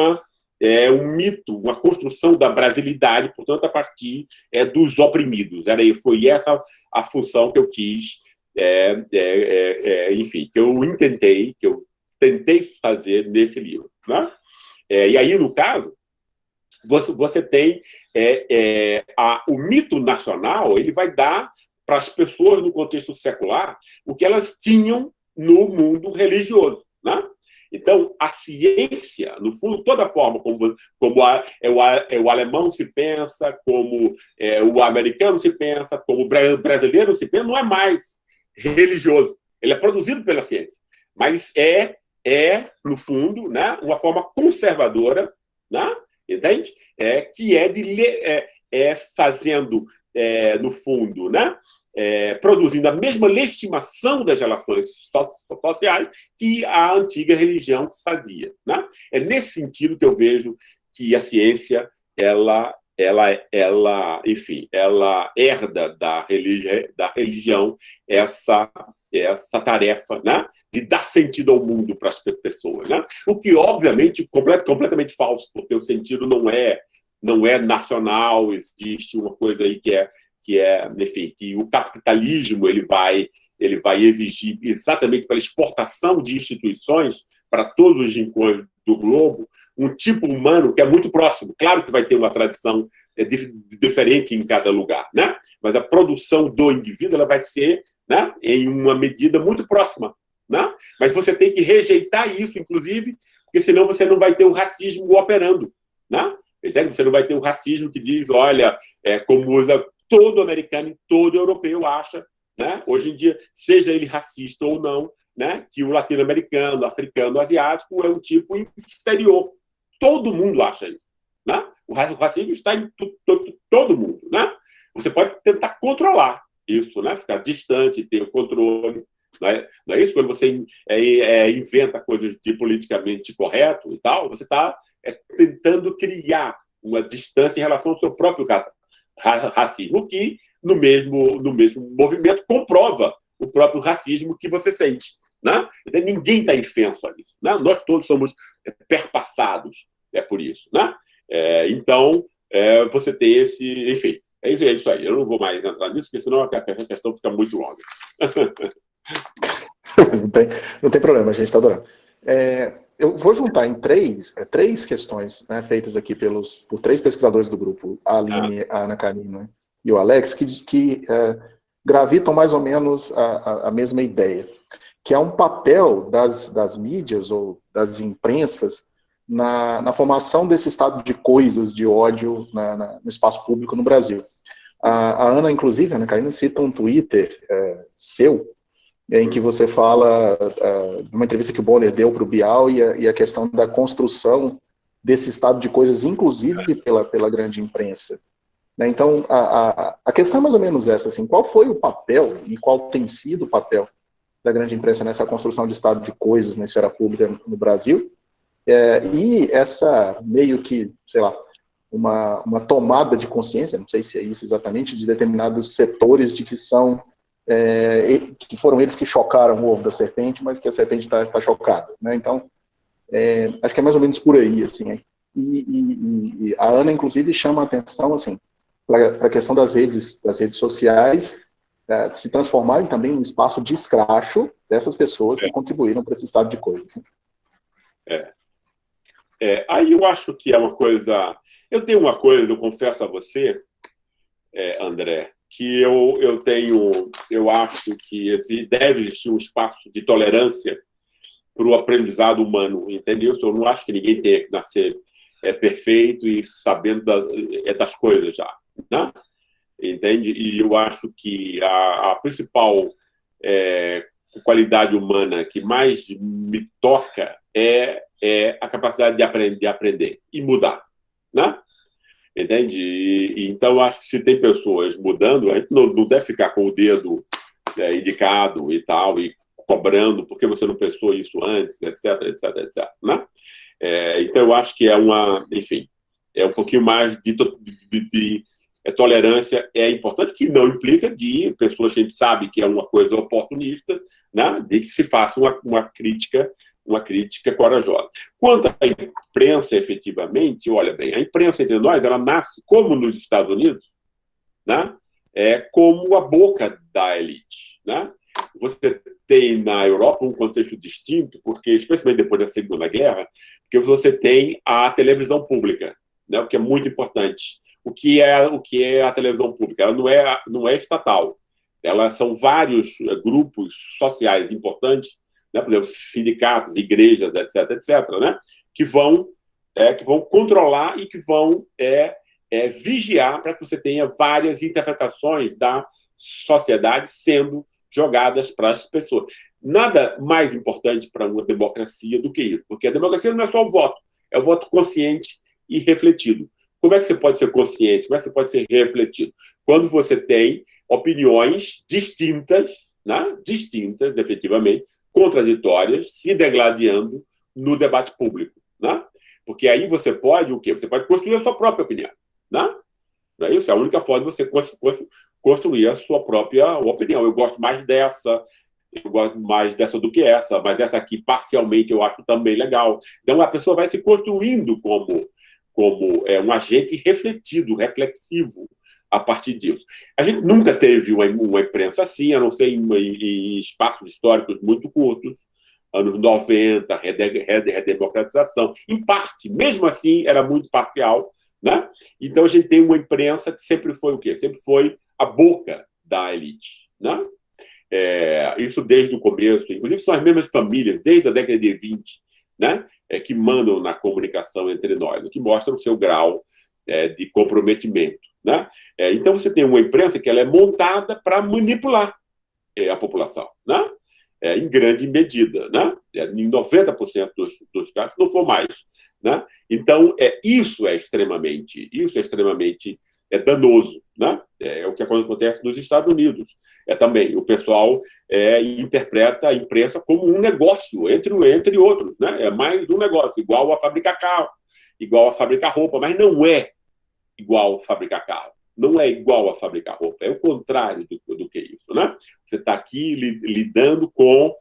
mito, uma construção da brasilidade, portanto, a partir dos oprimidos. Foi essa a função que eu quis, enfim, que eu tentei fazer nesse livro. Né? E aí, no caso, você tem o mito nacional, ele vai dar para as pessoas no contexto secular o que elas tinham no mundo religioso. Né? Então, a ciência, no fundo, toda a forma como o alemão se pensa, como o americano se pensa, como o brasileiro se pensa, não é mais religioso. Ele é produzido pela ciência, mas no fundo, né, uma forma conservadora, né, entende? Que fazendo, no fundo, né, produzindo a mesma legitimação das relações sociais que a antiga religião fazia. Né? É nesse sentido que eu vejo que a ciência, enfim, ela herda da religião essa tarefa, né, de dar sentido ao mundo para as pessoas. Né? O que, obviamente, completamente falso, porque o sentido não é nacional, existe uma coisa aí enfim, que o capitalismo ele vai exigir exatamente pela exportação de instituições para todos os rincões do globo um tipo humano que é muito próximo. Claro que vai ter uma tradição diferente em cada lugar, né? Mas a produção do indivíduo ela vai ser, né, em uma medida muito próxima. Né? Mas você tem que rejeitar isso, inclusive, porque senão você não vai ter o racismo operando. Né? Entende? Você não vai ter o racismo que diz, olha, como usa todo americano e todo europeu acha, né? Hoje em dia, seja ele racista ou não, né? Que o latino-americano, africano, asiático é um tipo inferior. Todo mundo acha isso. Né? O racismo está em todo mundo. Né? Você pode tentar controlar isso, né? Ficar distante, ter o controle. Não é isso? Quando você inventa coisas de politicamente correto e tal, você está tentando criar uma distância em relação ao seu próprio racismo, que no mesmo movimento comprova o próprio racismo que você sente. Né? Então, ninguém está infenso a isso. Né? Nós todos somos perpassados por isso. Né? Então, você tem esse... Enfim, é isso aí. Eu não vou mais entrar nisso, porque senão a questão fica muito longa. Não tem problema, a gente está adorando. Eu vou juntar em três questões, né, feitas aqui por três pesquisadores do grupo, a Aline, a Ana Karina e o Alex, que gravitam mais ou menos a mesma ideia. que é um papel das mídias ou das imprensas na formação desse estado de coisas, de ódio no espaço público no Brasil. A Ana, inclusive, a Ana Karina, cita um Twitter seu, em que você fala de uma entrevista que o Bonner deu para o Bial e a questão da construção desse estado de coisas, inclusive pela grande imprensa. Né? Então, a questão é mais ou menos essa, assim, qual foi o papel e qual tem sido o papel da grande imprensa nessa construção de estado de coisas na esfera pública no Brasil, e essa meio que, sei lá, uma tomada de consciência, não sei se é isso exatamente, de determinados setores de que são, que foram eles que chocaram o ovo da serpente, mas que a serpente está chocada. Né? Então, acho que é mais ou menos por aí, assim. E a Ana, inclusive, chama a atenção, assim, para a questão das redes sociais se transformarem também em um espaço de escracho dessas pessoas que contribuíram para esse estado de coisas. Aí eu acho que é uma coisa... Eu tenho uma coisa, eu confesso a você, André, que eu acho que deve existir um espaço de tolerância para o aprendizado humano, entendeu? Eu não acho que ninguém tenha que nascer perfeito e sabendo das coisas já, né? Entende? E eu acho que a principal qualidade humana que mais me toca é a capacidade de aprender e mudar, né? Entende? Então, eu acho que se tem pessoas mudando, a gente não deve ficar com o dedo indicado e tal, e cobrando porque você não pensou isso antes, etc, etc, etc. Né? Então, eu acho que enfim, um pouquinho mais de tolerância é importante, que não implica de pessoas que a gente sabe que é uma coisa oportunista, né, de que se faça uma crítica corajosa. Quanto à imprensa, efetivamente, olha bem, a imprensa entre nós, ela nasce, como nos Estados Unidos, né, como a boca da elite. Né? Você tem na Europa um contexto distinto, porque, especialmente depois da Segunda Guerra, porque você tem a televisão pública, né, o que é muito importante. O que é a televisão pública? Ela não é estatal. Elas são vários grupos sociais importantes, né? Por exemplo, sindicatos, igrejas, etc., etc., né? que vão controlar e que vão vigiar para que você tenha várias interpretações da sociedade sendo jogadas para as pessoas. Nada mais importante para uma democracia do que isso, porque a democracia não é só o voto, é o voto consciente e refletido. Como é que você pode ser consciente? Como é que você pode ser refletido? Quando você tem opiniões distintas, né? Distintas, efetivamente, contraditórias, se degladiando no debate público. Né? Porque aí você pode o quê? Você pode construir a sua própria opinião. Né? Não é isso? É a única forma de você construir a sua própria opinião. Eu gosto mais dessa, eu gosto mais dessa do que essa, mas essa aqui, parcialmente, eu acho também legal. Então, a pessoa vai se construindo como um agente refletido, reflexivo a partir disso. A gente nunca teve uma imprensa assim, a não ser em espaços históricos muito curtos, anos 90, redemocratização. Em parte, mesmo assim, era muito parcial. Né? Então, a gente tem uma imprensa que sempre foi o quê? Sempre foi a boca da elite. Né? Isso desde o começo, inclusive são as mesmas famílias, desde a década de 20, né? Que mandam na comunicação entre nós, o que mostra o seu grau de comprometimento. Né? Então, você tem uma imprensa que ela é montada para manipular a população, né? Em grande medida, né? Em 90% dos casos, não for mais. Né? Então, isso é extremamente danoso. Né? É o que acontece nos Estados Unidos. Também o pessoal interpreta a imprensa como um negócio, entre outros. Né? É mais um negócio, igual a fabricar carro, igual a fabricar roupa, mas não é igual a fabricar carro. Não é igual a fabricar roupa, é o contrário do que isso. Né? Você está aqui lidando com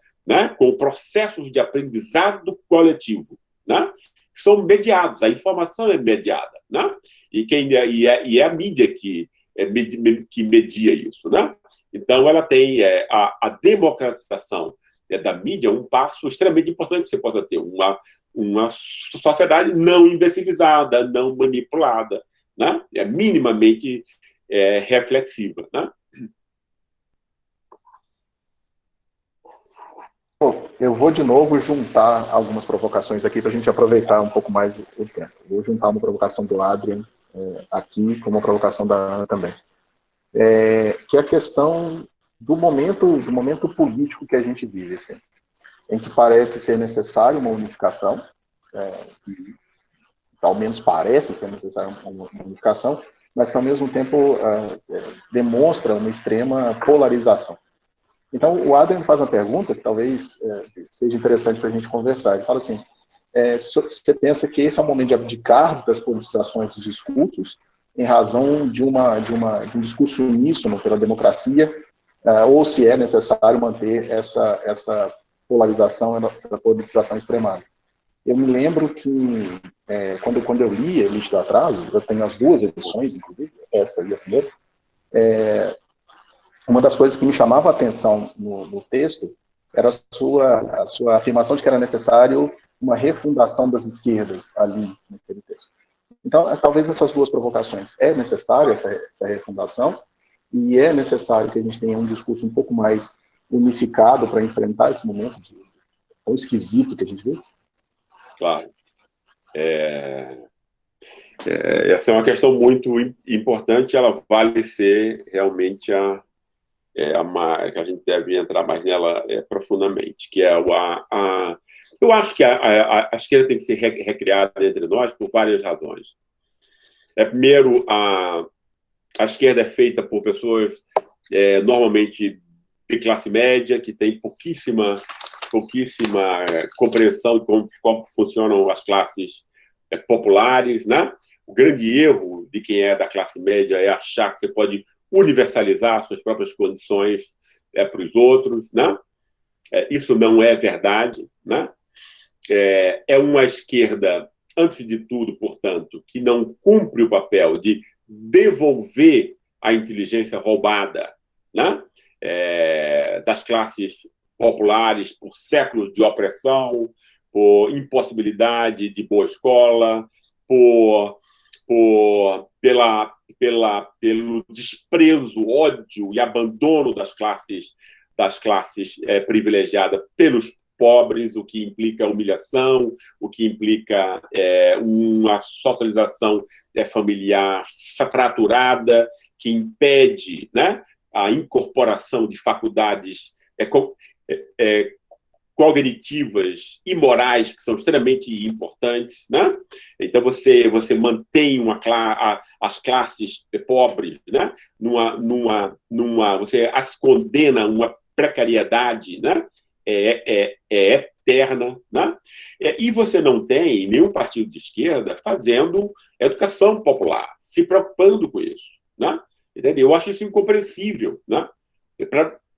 processos de aprendizado coletivo, né? Que são mediados, a informação é mediada. Né? E é a mídia que media isso. Né? Então, ela tem a democratização da mídia, um passo extremamente importante que você possa ter, uma sociedade não imbecilizada, não manipulada, né? Minimamente reflexiva. Né? Eu vou de novo juntar algumas provocações aqui para a gente aproveitar um pouco mais o tempo. Vou juntar uma provocação do Adrian aqui com uma provocação da Ana também. Que é a questão do momento político que a gente vive, assim, em que parece ser necessário uma unificação, que ao menos parece ser necessária uma unificação, mas que ao mesmo tempo demonstra uma extrema polarização. Então, o Adrian faz uma pergunta que talvez seja interessante para a gente conversar. Ele fala assim, você pensa que esse é o momento de abdicar das politizações dos discursos em razão de um discurso uníssono pela democracia, ou se é necessário manter essa polarização, essa politização extremada? Eu me lembro que, quando eu li Elite do Atraso, eu tenho as duas edições, inclusive, essa e a primeira, uma das coisas que me chamava a atenção no texto era a sua afirmação de que era necessário uma refundação das esquerdas ali naquele texto. Então, talvez essas duas provocações. É necessária essa refundação e é necessário que a gente tenha um discurso um pouco mais unificado para enfrentar esse momento tão esquisito que a gente vive? Claro. Essa é uma questão muito importante, ela vale ser realmente que a gente deve entrar mais nela profundamente, que é eu acho que a esquerda tem que ser recriada entre nós por várias razões. Primeiro, a esquerda é feita por pessoas normalmente de classe média, que tem pouquíssima compreensão de como funcionam as classes populares, né? O grande erro de quem é da classe média é achar que você pode universalizar suas próprias condições para os outros, né? Isso não é verdade, né? É uma esquerda, antes de tudo, portanto, que não cumpre o papel de devolver a inteligência roubada, né? Das classes populares por séculos de opressão, por impossibilidade de boa escola, pelo desprezo, ódio e abandono das classes privilegiadas pelos pobres, o que implica humilhação, o que implica uma socialização familiar fraturada, que impede, né, a incorporação de faculdades cognitivas e morais que são extremamente importantes, né? Então você mantém as classes pobres, né? Você as condena a uma precariedade, né? Eterna, né? E você não tem nenhum partido de esquerda fazendo educação popular, se preocupando com isso, né? Entendeu? Eu acho isso incompreensível, né?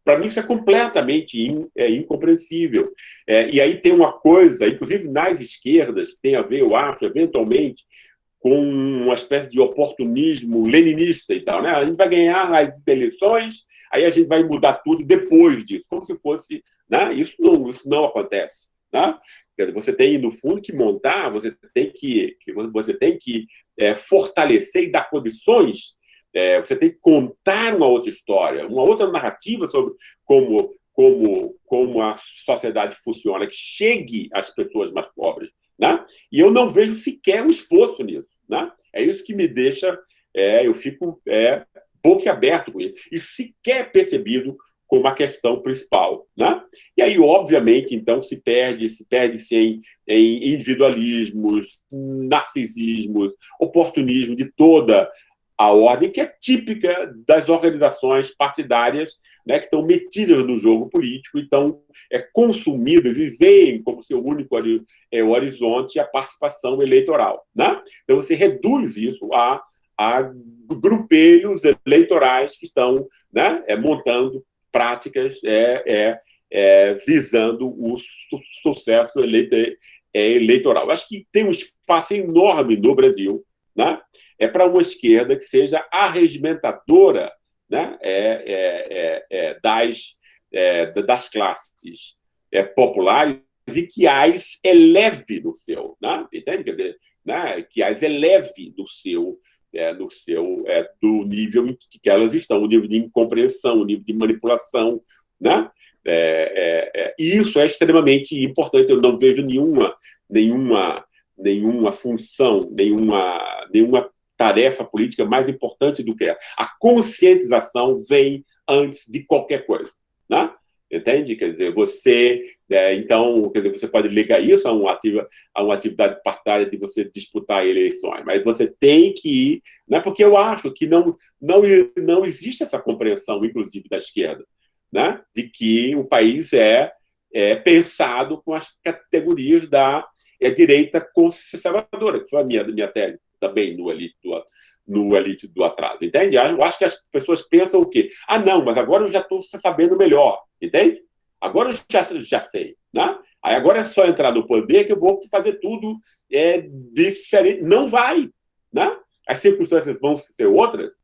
Para mim, isso é completamente incompreensível. E aí tem uma coisa, inclusive nas esquerdas, que tem a ver, eu acho, eventualmente, com uma espécie de oportunismo leninista e tal, né? A gente vai ganhar as eleições, aí a gente vai mudar tudo depois disso, como se fosse... Né? Isso não acontece. Né? Você tem, no fundo, que montar, você tem que fortalecer e dar condições. Você tem que contar uma outra história, uma outra narrativa sobre como a sociedade funciona, que chegue às pessoas mais pobres. Né? E eu não vejo sequer um esforço nisso. Né? É isso que me deixa... eu fico boquiaberto com isso. E sequer percebido como a questão principal. Né? E aí, obviamente, então, se perde-se em individualismos, narcisismos, oportunismo de toda a ordem, que é típica das organizações partidárias, né, que estão metidas no jogo político e estão consumidas e veem como seu único horizonte a participação eleitoral. Né? Então, você reduz isso a grupelhos eleitorais que estão, né, montando práticas visando o sucesso eleitoral. Acho que tem um espaço enorme no Brasil, né, para uma esquerda que seja arregimentadora, né, das classes populares e que as eleve no seu, né, entende? Quer dizer, né, que as eleve do nível em que elas estão, o nível de incompreensão, o nível de manipulação, né? E isso é extremamente importante. Eu não vejo nenhuma função, nenhuma tarefa política mais importante do que essa. A conscientização vem antes de qualquer coisa, né? Entende? Quer dizer, então, quer dizer, você pode ligar isso a uma atividade partidária de você disputar eleições, mas você tem que ir, né? Porque eu acho que não existe essa compreensão, inclusive da esquerda, né? De que o país é pensado com as categorias da direita conservadora, que foi a minha tese também no elite do atraso, entende? Eu acho que as pessoas pensam o quê? Não, mas agora eu já estou sabendo melhor, entende? Agora eu já sei, né? Aí agora é só entrar no poder que eu vou fazer tudo diferente. Não vai, né? As circunstâncias vão ser outras,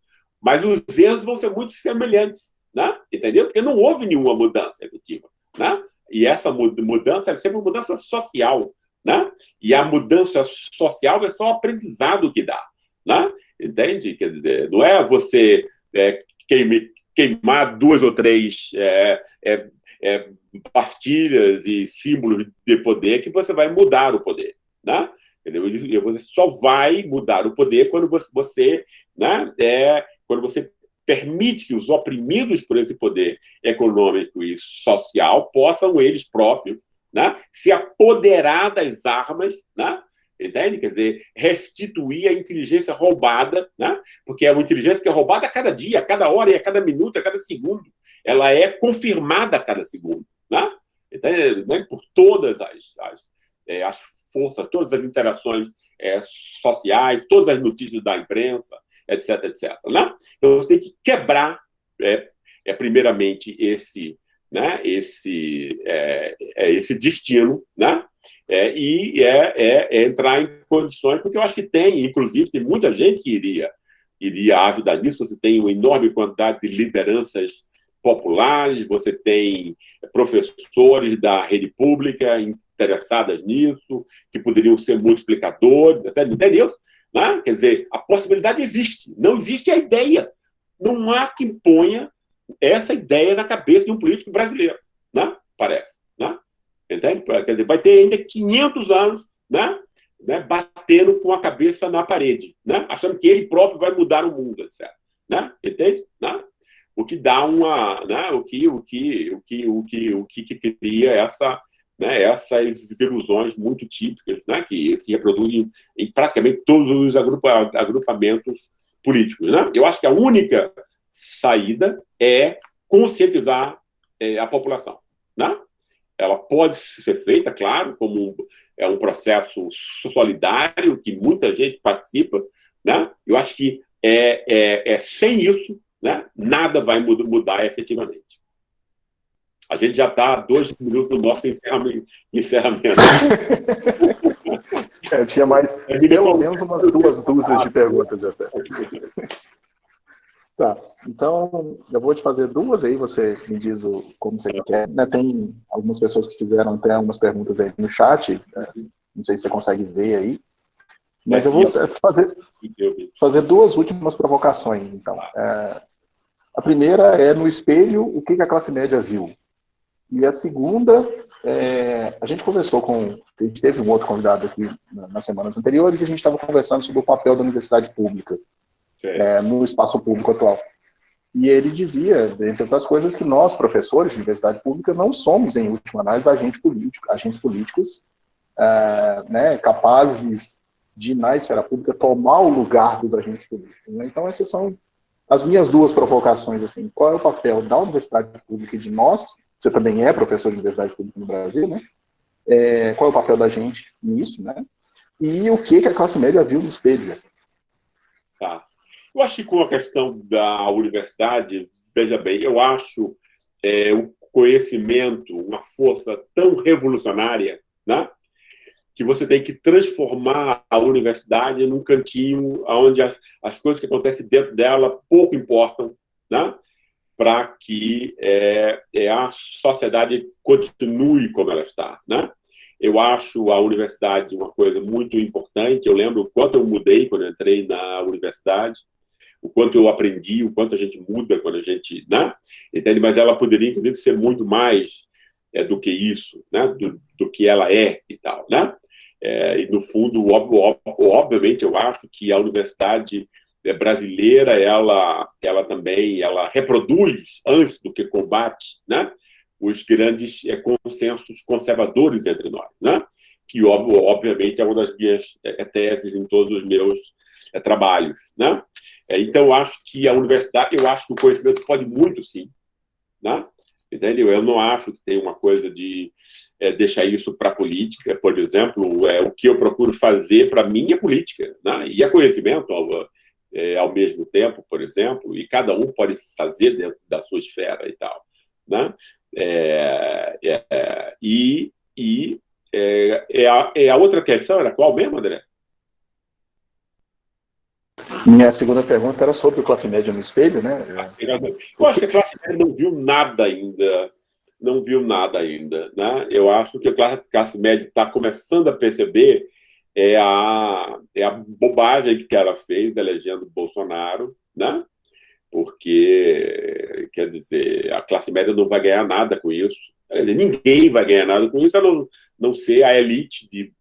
mas os erros vão ser muito semelhantes, né? Entendeu? Porque não houve nenhuma mudança efetiva, né? E essa mudança é sempre uma mudança social, né? E a mudança social é só o aprendizado que dá, né? Entende? Quer dizer, não é você queimar 2 ou 3 pastilhas e símbolos de poder que você vai mudar o poder, né? Entendeu? Você só vai mudar o poder quando você né, quando você permite que os oprimidos por esse poder econômico e social possam eles próprios, né, se apoderar das armas, né? Entende? Quer dizer, restituir a inteligência roubada, né? Porque é uma inteligência que é roubada a cada dia, a cada hora, e a cada minuto, a cada segundo. Ela é confirmada a cada segundo, né? Entende? Por todas as forças, todas as interações sociais, todas as notícias da imprensa, etc, etc. Né? Então, você tem que quebrar, primeiramente, esse destino, né? E entrar em condições, porque eu acho que inclusive, tem muita gente que iria ajudar nisso. Você tem uma enorme quantidade de lideranças populares, você tem professores da rede pública interessadas nisso, que poderiam ser multiplicadores, etc. Entendeu? Né? Quer dizer, a possibilidade existe, não existe a ideia. Não há quem ponha essa ideia na cabeça de um político brasileiro, né? Parece, né? Entende? Quer dizer, vai ter ainda 500 anos, né? Batendo com a cabeça na parede, né? Achando que ele próprio vai mudar o mundo, etc. Né? Entende? Né? O que dá né? o que cria essas ilusões muito típicas, né? Que se reproduzem em praticamente todos os agrupamentos políticos, né? Eu acho que a única saída é conscientizar a população, né? Ela pode ser feita, claro, como um processo solidário que muita gente participa, né? Eu acho que sem isso, né, nada vai mudar efetivamente. A gente já está a 2 minutos do nosso encerramento. Eu tinha mais, pelo menos umas 2 dúzias de perguntas, já certo. Tá, então eu vou te fazer 2 aí, você me diz como você quer. Né? Tem algumas pessoas que fizeram até algumas perguntas aí no chat, não sei se você consegue ver aí, mas eu vou fazer 2 últimas provocações, então. A primeira é, no espelho, o que a classe média viu? E a segunda, a gente conversou a gente teve um outro convidado aqui nas semanas anteriores, e a gente estava conversando sobre o papel da universidade pública no espaço público atual. E ele dizia, entre outras coisas, que nós, professores de universidade pública, não somos, em última análise, agentes políticos né, capazes de, na esfera pública, tomar o lugar dos agentes políticos. Né? Então, essas são as minhas 2 provocações. Assim, qual é o papel da universidade pública e de nós? Você também é professor de universidade pública no Brasil, né? Qual é o papel da gente nisso, né? E o que a classe média viu no espelho? Tá. Eu acho que com a questão da universidade, veja bem, eu acho o conhecimento uma força tão revolucionária, né? Que você tem que transformar a universidade num cantinho onde as coisas que acontecem dentro dela pouco importam, né? Para que a sociedade continue como ela está, né? Eu acho a universidade uma coisa muito importante. Eu lembro o quanto eu mudei quando eu entrei na universidade, o quanto eu aprendi, o quanto a gente muda quando a gente, né? Entende? Mas ela poderia, inclusive, ser muito mais do que isso, né? Do que ela é e tal, né? E, no fundo, obviamente, eu acho que a universidade brasileira, ela também ela reproduz, antes do que combate, né? Os grandes consensos conservadores entre nós, né? Que, obviamente, é uma das minhas teses em todos os meus trabalhos, né? Então, eu acho que a universidade, eu acho que o conhecimento pode muito, sim, né? Entendeu? Eu não acho que tem uma coisa de deixar isso para a política, por exemplo, o que eu procuro fazer para mim é política, né? E é conhecimento ao mesmo tempo, por exemplo, e cada um pode fazer dentro da sua esfera e tal, né? A outra questão era qual mesmo, André? Minha segunda pergunta era sobre o classe média no espelho, né? Eu acho que a classe média não viu nada ainda, não viu nada ainda, né? Eu acho que a classe média está começando a perceber a bobagem que ela fez elegendo Bolsonaro, né? Porque, quer dizer, a classe média não vai ganhar nada com isso. Ninguém vai ganhar nada com isso, a não ser a elite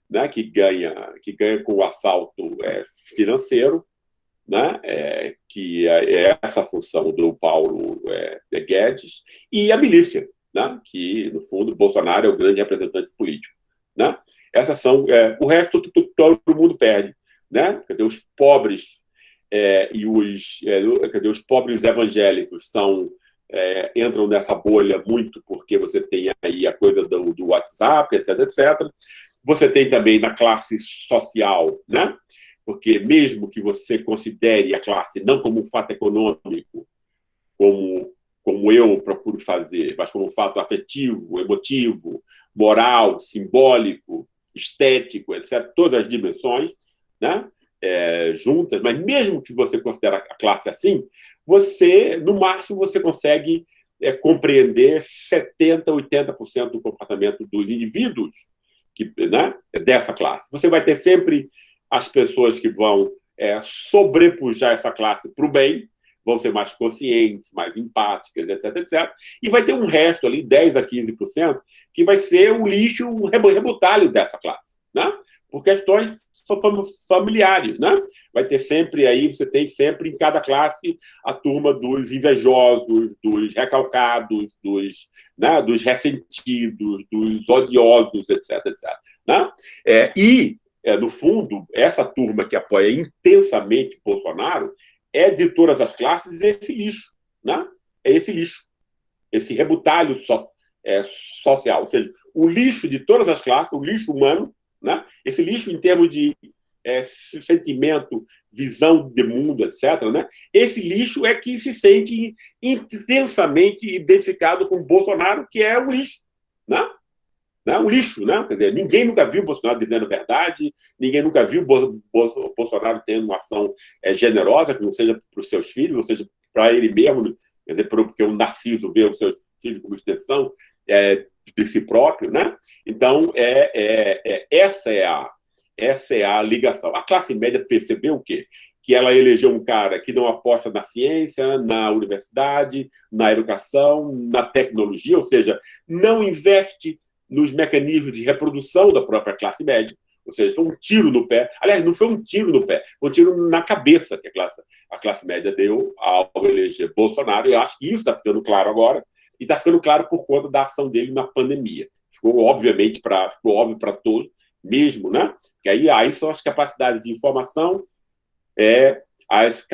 né, que ganha com o assalto financeiro, né, que é essa função do Paulo Guedes, e a milícia, né, que, no fundo, Bolsonaro é o grande representante político. Né? Essas são... o resto, todo mundo perde. Né? Quer dizer, os pobres e quer dizer, os pobres evangélicos entram nessa bolha muito porque você tem aí a coisa do WhatsApp, etc, etc. Você tem também na classe social, né? Porque mesmo que você considere a classe não como um fato econômico, como eu procuro fazer, mas como um fato afetivo, emotivo, moral, simbólico, estético, etc., todas as dimensões, né? Juntas, mas mesmo que você considere a classe assim, no máximo, você consegue compreender 70%, 80% do comportamento dos indivíduos né, dessa classe. Você vai ter sempre as pessoas que vão sobrepujar essa classe para o bem, vão ser mais conscientes, mais empáticas, etc, etc. E vai ter um resto ali, 10% a 15%, que vai ser o lixo, o rebutalho dessa classe, né? Por questões familiares, né? Vai ter sempre aí, você tem sempre em cada classe a turma dos invejosos, dos recalcados, dos ressentidos, dos odiosos, etc, etc. Né? No fundo, essa turma que apoia intensamente Bolsonaro é de todas as classes esse lixo, né? É esse lixo, esse rebutalho social, ou seja, o lixo de todas as classes, o lixo humano, né? Esse lixo em termos de sentimento, visão de mundo, etc. Né? Esse lixo é que se sente intensamente identificado com Bolsonaro, que é um lixo. Né? Um lixo, né? Quer dizer, ninguém nunca viu Bolsonaro dizendo verdade, ninguém nunca viu Bolsonaro tendo uma ação generosa, que não seja para os seus filhos, ou seja, para ele mesmo, quer dizer, porque o Narciso vê os seus filhos como extensão de si próprio, né? Então, essa é a ligação. A classe média percebeu o quê? Que ela elegeu um cara que não aposta na ciência, na universidade, na educação, na tecnologia, ou seja, não investe nos mecanismos de reprodução da própria classe média. Ou seja, foi um tiro no pé. Aliás, não foi um tiro no pé, foi um tiro na cabeça que a classe média deu ao eleger Bolsonaro. E eu acho que isso está ficando claro agora, e está ficando claro por conta da ação dele na pandemia. Ficou óbvio para todos, mesmo, né? Que aí são as capacidades de informação, as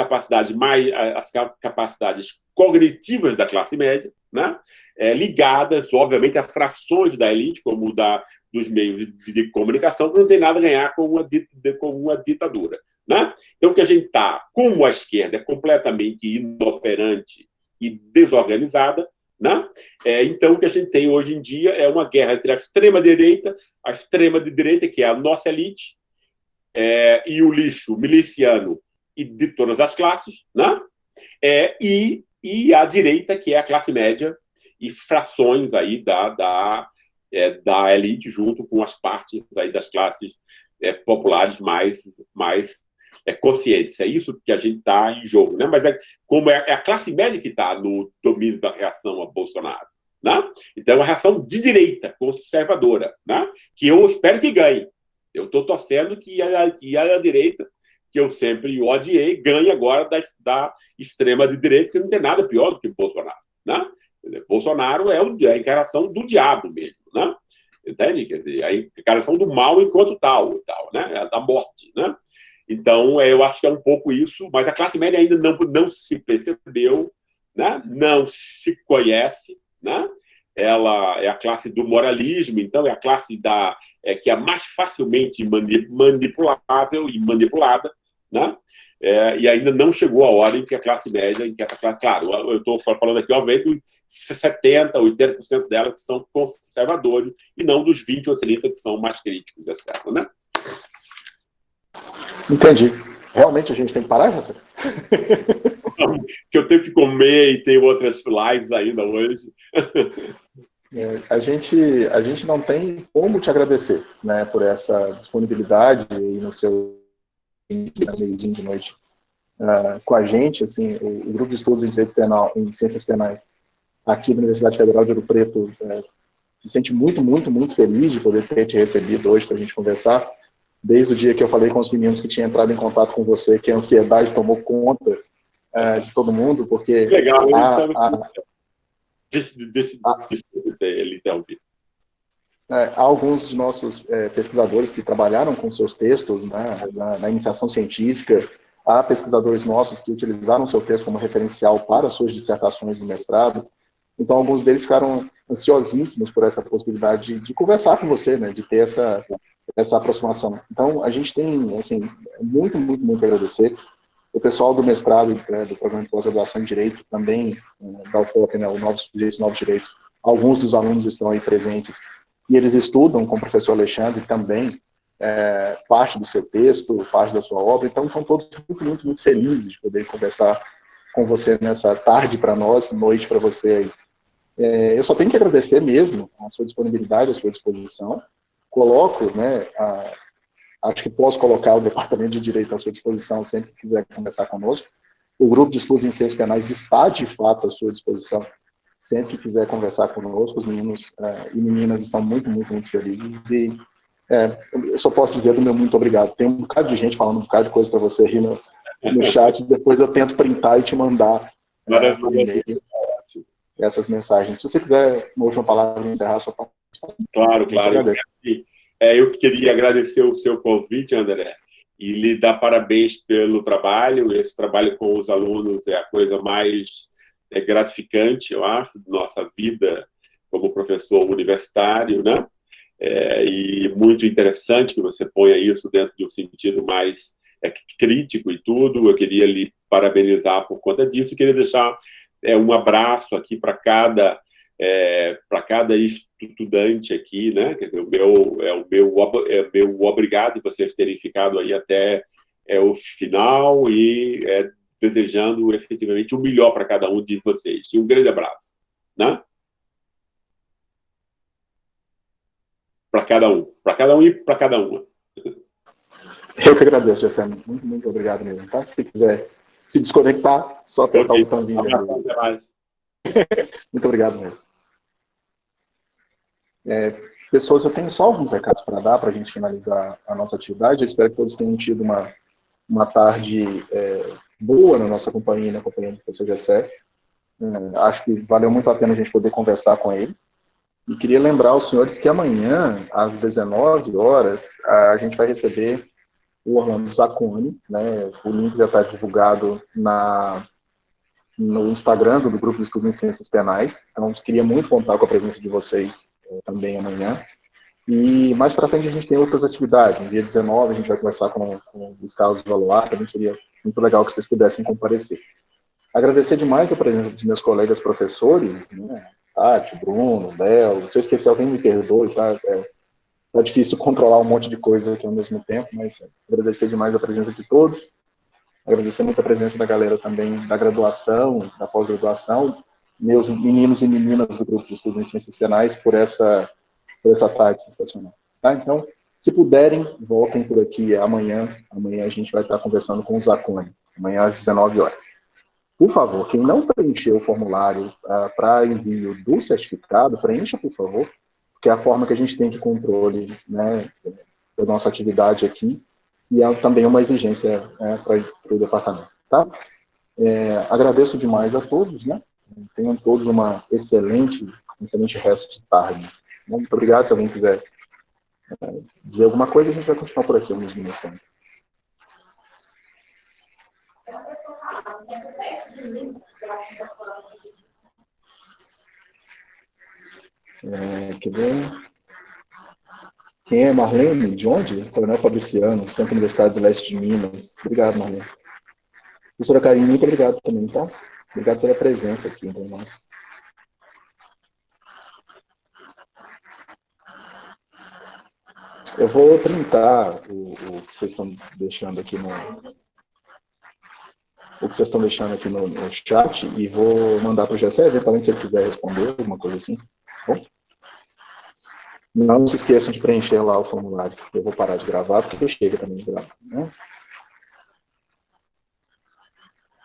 capacidades cognitivas da classe média, né? Ligadas, obviamente, a frações da elite, como dos meios de comunicação, que não tem nada a ganhar com uma ditadura. Né? Então, o que a gente está, como a esquerda é completamente inoperante e desorganizada, né? Então, o que a gente tem hoje em dia é uma guerra entre a extrema-direita, que é a nossa elite, e o lixo miliciano e de todas as classes, né? E a direita, que é a classe média, e frações aí da elite, junto com as partes aí das classes populares mais consciência, é isso que a gente está em jogo, né? Mas como é a classe média que está no domínio da reação a Bolsonaro, né? Então é uma reação de direita, conservadora, né? Que eu espero que ganhe. Eu estou torcendo que a direita, que eu sempre odiei, ganhe agora da extrema de direita, que não tem nada pior do que Bolsonaro, né? Bolsonaro é a encarnação do diabo mesmo, né? Entende? Quer dizer, a encarnação do mal enquanto tal, né? Da morte, né? Então, eu acho que é um pouco isso, mas a classe média ainda não se percebeu, né? Não se conhece, né? Ela é a classe do moralismo, então é a classe que é mais facilmente manipulável e manipulada, né? E ainda não chegou a hora em que a classe média, em que essa classe, claro, eu estou falando aqui, ó, vem dos 70%, 80% dela que são conservadores, e não dos 20% ou 30% que são mais críticos, etc., né? Entendi. Realmente a gente tem que parar, José? Que eu tenho que comer e tenho outras lives ainda hoje. A gente não tem como te agradecer, né, por essa disponibilidade e no seu meio-dia de noite com a gente. Assim, o grupo de estudos em direito penal, em ciências penais, aqui da Universidade Federal de Ouro Preto, se sente muito, muito, muito feliz de poder ter te recebido hoje para a gente conversar. Desde o dia que eu falei com os meninos que tinha entrado em contato com você, que a ansiedade tomou conta de todo mundo, porque legal, deixa ele interromper. Há alguns de nossos pesquisadores que trabalharam com seus textos, né, na iniciação científica. Há pesquisadores nossos que utilizaram seu texto como referencial para suas dissertações do mestrado. Então, alguns deles ficaram ansiosíssimos por essa possibilidade de conversar com você, né, de ter essa aproximação. Então, a gente tem, assim, muito, muito, muito a agradecer. O pessoal do mestrado, do programa de pós-graduação em Direito, também da UFOP, né, o Novos Direitos, alguns dos alunos estão aí presentes, e eles estudam com o professor Alexandre também parte do seu texto, parte da sua obra. Então, são todos muito, muito, muito felizes de poder conversar com você nessa tarde para nós, noite para você aí. Eu só tenho que agradecer mesmo a sua disponibilidade, a sua disposição. Coloco, né, acho que posso colocar o Departamento de Direito à sua disposição sempre que quiser conversar conosco. O grupo de estudos em ciências penais está, de fato, à sua disposição sempre que quiser conversar conosco. Os meninos e meninas estão muito, muito, muito felizes. E eu só posso dizer do meu muito obrigado. Tem um bocado de gente falando um bocado de coisa para você aí no chat. Depois eu tento printar e te mandar por e-mail essas mensagens. Se você quiser uma última palavra e encerrar a sua participação. Claro. Eu queria agradecer o seu convite, André, e lhe dar parabéns pelo trabalho. Esse trabalho com os alunos é a coisa mais gratificante, eu acho, de nossa vida como professor universitário, né? E muito interessante que você ponha isso dentro de um sentido mais crítico e tudo. Eu queria lhe parabenizar por conta disso e queria deixar um abraço aqui para cada estudante aqui, né? Quer dizer, o meu obrigado por vocês terem ficado aí até o final e desejando efetivamente o melhor para cada um de vocês. E um grande abraço, né? Para cada um e para cada uma. Eu que agradeço, José. Muito, muito obrigado mesmo. Tá? Se quiser se desconectar, só apertar o botãozinho. Até mais. Muito obrigado mesmo. Pessoas, eu tenho só alguns recados para dar para a gente finalizar a nossa atividade. Eu espero que todos tenham tido uma tarde boa na nossa companhia, na companhia do professor Gessé. Acho que valeu muito a pena a gente poder conversar com ele. E queria lembrar os senhores que amanhã, às 19 horas, a gente vai receber o Orlando Zacconi, né? O link já está divulgado no Instagram do Grupo de Estudos em Ciências Penais. Então, queria muito contar com a presença de vocês também amanhã. E mais para frente a gente tem outras atividades. No dia 19 a gente vai conversar com os Carlos Valuar, também seria muito legal que vocês pudessem comparecer. Agradecer demais a presença dos meus colegas professores, né? Tati, Bruno, Léo. Se eu esquecer alguém, me perdoe, tá? Tá difícil controlar um monte de coisa aqui ao mesmo tempo, mas agradecer demais a presença de todos. Agradecer muito a presença da galera também da graduação, da pós-graduação, meus meninos e meninas do Grupo de Estudos em Ciências Penais por essa tarde sensacional. Tá? Então, Se puderem, voltem por aqui amanhã. Amanhã a gente vai estar conversando com o Zacone, amanhã às 19 horas. Por favor, quem não preencheu o formulário para envio do certificado, preencha, por favor, porque é a forma que a gente tem de controle, né, da nossa atividade aqui, e é também uma exigência para o departamento. Tá? Agradeço demais a todos, né? Tenham todos um excelente resto de tarde. Muito obrigado. Se alguém quiser dizer alguma coisa, a gente vai continuar por aqui alguns minutos. Quer ver? Quem é Marlene? De onde? Coronel Fabriciano, Centro Universitário do Leste de Minas. Obrigado, Marlene. Professora Karine, muito obrigado também, tá? Obrigado pela presença aqui entre nós. Eu vou printar o que vocês estão deixando aqui no chat e vou mandar para o Gessé, eventualmente se ele quiser responder alguma coisa assim. Bom? Não se esqueçam de preencher lá o formulário. Eu vou parar de gravar porque chega também de gravar, né?